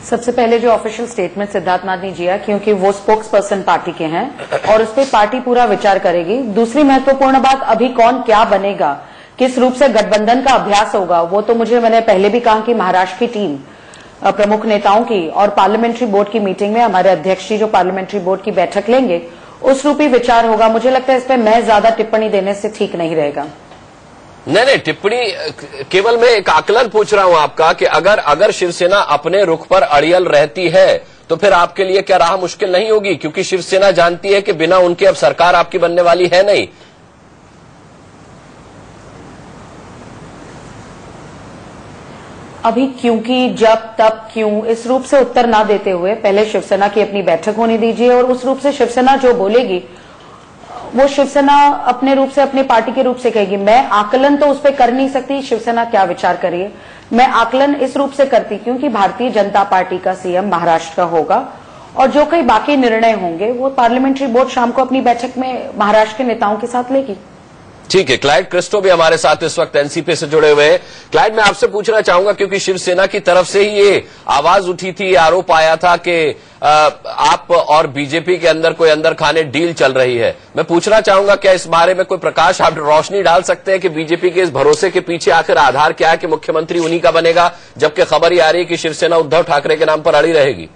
सबसे पहले जो ऑफिशियल स्टेटमेंट सिद्धार्थनाथ ने दिया, क्योंकि वो स्पोक्स पर्सन पार्टी के हैं और उस पर पार्टी पूरा विचार करेगी। दूसरी महत्वपूर्ण बात, अभी कौन क्या बनेगा, किस रूप से गठबंधन का अभ्यास होगा, वो तो मैंने पहले भी कहा कि महाराष्ट्र की टीम प्रमुख नेताओं की और पार्लियामेंट्री बोर्ड की मीटिंग में हमारे अध्यक्ष जी जो पार्लियामेंट्री बोर्ड की बैठक लेंगे उस रूपी विचार होगा। मुझे लगता है इस पर मैं ज्यादा टिप्पणी देने से ठीक नहीं रहेगा। नहीं, टिप्पणी केवल मैं एक आकलन पूछ रहा हूं आपका कि अगर शिवसेना अपने रुख पर अड़ियल रहती है तो फिर आपके लिए क्या राह मुश्किल नहीं होगी, क्योंकि शिवसेना जानती है कि बिना उनके अब सरकार आपकी बनने वाली है नहीं। अभी क्योंकि जब तब क्यों इस रूप से उत्तर ना देते हुए पहले शिवसेना की अपनी बैठक होने दीजिए, और उस रूप से शिवसेना जो बोलेगी वो शिवसेना अपने रूप से, अपने पार्टी के रूप से कहेगी। मैं आकलन तो उस पर कर नहीं सकती शिवसेना क्या विचार करिए, मैं आकलन इस रूप से करती क्योंकि भारतीय जनता पार्टी का सीएम महाराष्ट्र का होगा और जो कई बाकी निर्णय होंगे वो पार्लियामेंट्री बोर्ड शाम को अपनी बैठक में महाराष्ट्र के नेताओं के साथ लेगी। ठीक है, क्लाइड क्रिस्टो भी हमारे साथ इस वक्त एनसीपी से जुड़े हुए हैं। क्लाइड, मैं आपसे पूछना चाहूंगा, क्योंकि शिवसेना की तरफ से ही ये आवाज उठी थी, आरोप आया था कि आप और बीजेपी के अंदर कोई अंदर खाने डील चल रही है। मैं पूछना चाहूंगा, क्या इस बारे में कोई प्रकाश आप रोशनी डाल सकते हैं कि बीजेपी के इस भरोसे के पीछे आखिर आधार क्या है कि मुख्यमंत्री उन्हीं का बनेगा, जबकि खबर ये आ रही है कि शिवसेना उद्धव ठाकरे के नाम पर अड़ी रहेगी?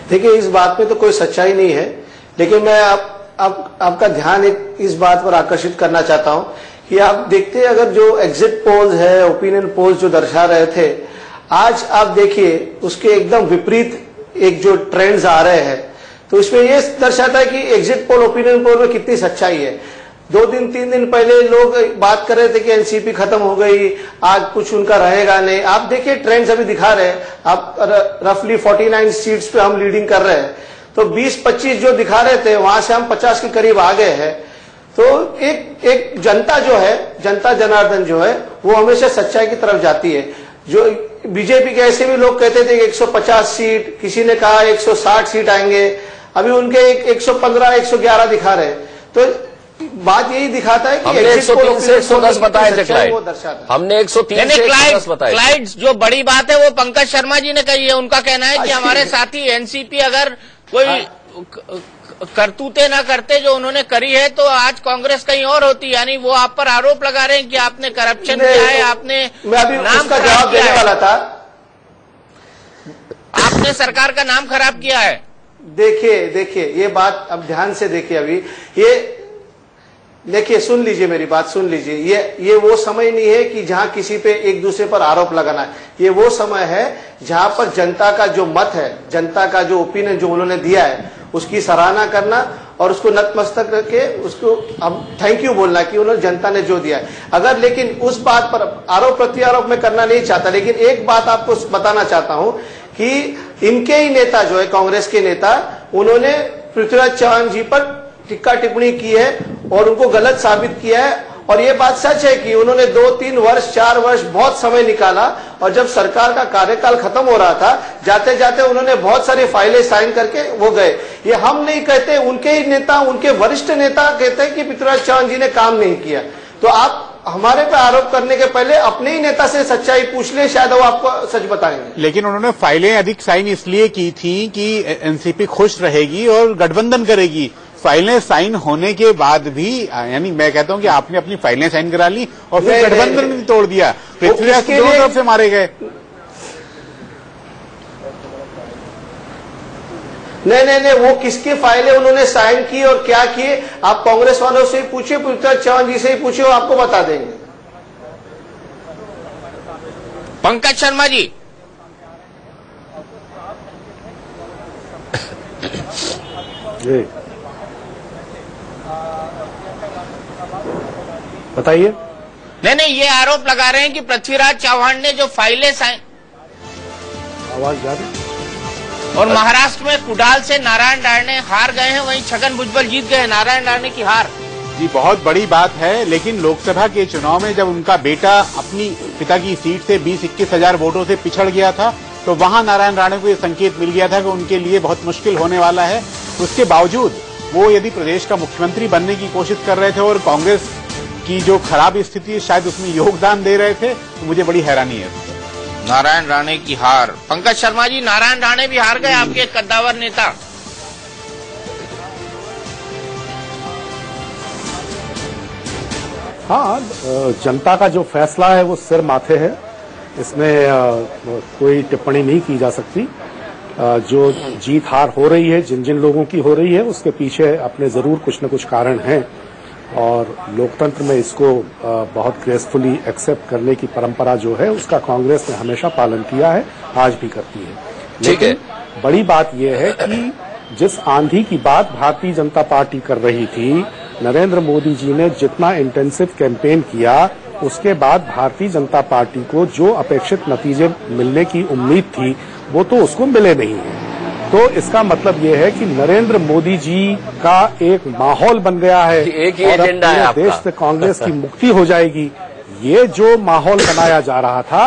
देखिए, इस बात में तो कोई सच्चाई नहीं है, लेकिन मैं आपका ध्यान इस बात पर आकर्षित करना चाहता हूं कि आप देखते हैं, अगर जो एग्जिट पोल्स है, ओपिनियन पोल्स जो दर्शा रहे थे, आज आप देखिए उसके एकदम विपरीत एक जो ट्रेंड्स आ रहे हैं, तो इसमें ये दर्शाता है कि एग्जिट पोल, ओपिनियन पोल में कितनी सच्चाई है। 2 दिन 3 दिन पहले लोग बात कर रहे थे कि एनसीपी खत्म हो गई, आज कुछ उनका रहेगा नहीं। आप देखिए ट्रेंड्स अभी दिखा रहे हैं, आप रफली 49 सीट्स पे हम लीडिंग कर रहे हैं, तो 20-25 जो दिखा रहे थे वहां से हम 50 के करीब आ गए हैं। तो एक जनता जो है, जनता जनार्दन जो है, वो हमेशा सच्चाई की तरफ जाती है। जो बीजेपी के ऐसे भी लोग कहते थे कि 150 सीट, किसी ने कहा 160 सीट आएंगे, अभी उनके 115, 111 दिखा रहे। तो बात यही दिखाता है कि हमने 103 से 110 बताए थे क्लाइड, हमने 103 से 110 बताए। क्लाइड, जो बड़ी बात है वो पंकज शर्मा जी ने कही है। उनका कहना है कि हमारे साथी एनसीपी अगर कोई करतूते ना करते जो उन्होंने करी है तो आज कांग्रेस कहीं और होती। यानी वो आप पर आरोप लगा रहे हैं कि आपने करप्शन किया है, आपने नाम खराब किया है, वाला था, आपने सरकार का नाम खराब किया है। देखिए ये बात अब ध्यान से देखिए, अभी ये देखिए, सुन लीजिए मेरी बात, सुन लीजिए। ये वो समय नहीं है कि जहां किसी पे एक दूसरे पर आरोप लगाना है। ये वो समय है जहां पर जनता का जो मत है, जनता का जो ओपिनियन जो उन्होंने दिया है, उसकी सराहना करना और उसको नतमस्तक करके उसको अब थैंक यू बोलना कि उन्होंने, जनता ने जो दिया है। अगर लेकिन उस बात पर आरोप प्रत्यारोप में करना नहीं चाहता, लेकिन एक बात आपको बताना चाहता हूं कि इनके ही नेता जो है, कांग्रेस के नेता, उन्होंने पृथ्वीराज चौहान जी पर टिक्का टिप्पणी की है और उनको गलत साबित किया है। और ये बात सच है कि उन्होंने 2-3 वर्ष, 4 वर्ष बहुत समय निकाला, और जब सरकार का कार्यकाल खत्म हो रहा था, जाते जाते उन्होंने बहुत सारी फाइलें साइन करके वो गए। ये हम नहीं कहते, उनके ही नेता, उनके वरिष्ठ नेता कहते हैं कि पृथ्वीराज चौहान जी ने काम नहीं किया। तो आप हमारे पे आरोप करने के पहले अपने ही नेता से सच्चाई पूछ लें, शायद वो आपको सच बताएंगे। लेकिन उन्होंने फाइलें अधिक साइन इसलिए की थी कि एनसीपी खुश रहेगी और गठबंधन करेगी। फाइलें साइन होने के बाद भी, यानी मैं कहता हूं कि आपने अपनी फाइलें साइन करा ली और फिर गठबंधन भी तोड़ दिया। पृथ्वीराज दोनों तरफ से मारे गए। नहीं, वो किसकी फाइलें उन्होंने साइन की और क्या किए, आप कांग्रेस वालों से ही पूछिए, पृथ्वीराज चौहान जी से ही पूछिए, वो आपको बता देंगे। पंकज शर्मा जी, बताइए। नहीं, ये आरोप लगा रहे हैं कि पृथ्वीराज चौहान ने जो फाइलें साइन, आवाज जा रही, और महाराष्ट्र में कुडाल से नारायण राणे हार गए हैं, वहीं छगन भुजबल जीत गए, नारायण राणे की हार। जी, बहुत बड़ी बात है। लेकिन लोकसभा के चुनाव में जब उनका बेटा अपनी पिता की सीट से 20-21 हजार वोटों से पिछड़ गया था, तो वहां नारायण राणे को ये संकेत मिल गया था कि उनके लिए बहुत मुश्किल होने वाला है। उसके बावजूद वो यदि प्रदेश का मुख्यमंत्री बनने की कोशिश कर रहे थे और कांग्रेस की जो खराब स्थिति शायद उसमें योगदान दे रहे थे, तो मुझे बड़ी हैरानी है। नारायण राणे की हार। पंकज शर्मा जी, नारायण राणे भी हार गए, आपके कद्दावर नेता। हाँ, जनता का जो फैसला है वो सिर माथे है, इसमें कोई टिप्पणी नहीं की जा सकती। जो जीत हार हो रही है, जिन जिन लोगों की हो रही है, उसके पीछे अपने जरूर कुछ न कुछ कारण हैं। और लोकतंत्र में इसको बहुत ग्रेसफुली एक्सेप्ट करने की परंपरा जो है उसका कांग्रेस ने हमेशा पालन किया है, आज भी करती है। लेकिन बड़ी बात यह है कि जिस आंधी की बात भारतीय जनता पार्टी कर रही थी, नरेंद्र मोदी जी ने जितना इंटेंसिव कैंपेन किया, उसके बाद भारतीय जनता पार्टी को जो अपेक्षित नतीजे मिलने की उम्मीद थी वो तो उसको मिले नहीं है। तो इसका मतलब ये है कि नरेंद्र मोदी जी का एक माहौल बन गया है, एक ही एजेंडा है आपका। देश से कांग्रेस की मुक्ति हो जाएगी। ये जो माहौल बनाया जा रहा था,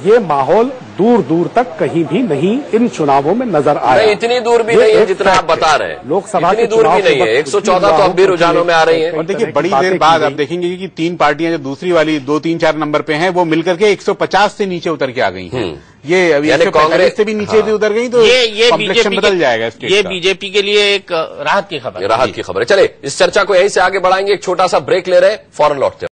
ये माहौल दूर दूर तक कहीं भी नहीं इन चुनावों में नजर आया। नहीं, इतनी दूर भी नहीं है जितना आप बता रहे हैं। लोकसभा इतनी दूर भी नहीं है। 114 तो अब भी रुझानों में आ रही है। और देखिए, बड़ी देर बाद आप देखेंगे कि तीन पार्टियां जो दूसरी वाली 2, 3, 4 नंबर पे हैं, वो मिलकर के 150 से नीचे उतर के आ गई हैं। ये अभी कांग्रेस से भी नीचे भी उतर गई, तो ये कॉम्प्लेक्शन बदल जाएगा। ये बीजेपी के लिए एक राहत की खबर है। राहत की खबर है। चले इस चर्चा को यहीं से आगे बढ़ाएंगे, एक छोटा सा ब्रेक ले रहे हैं, फौरन लौटते हैं।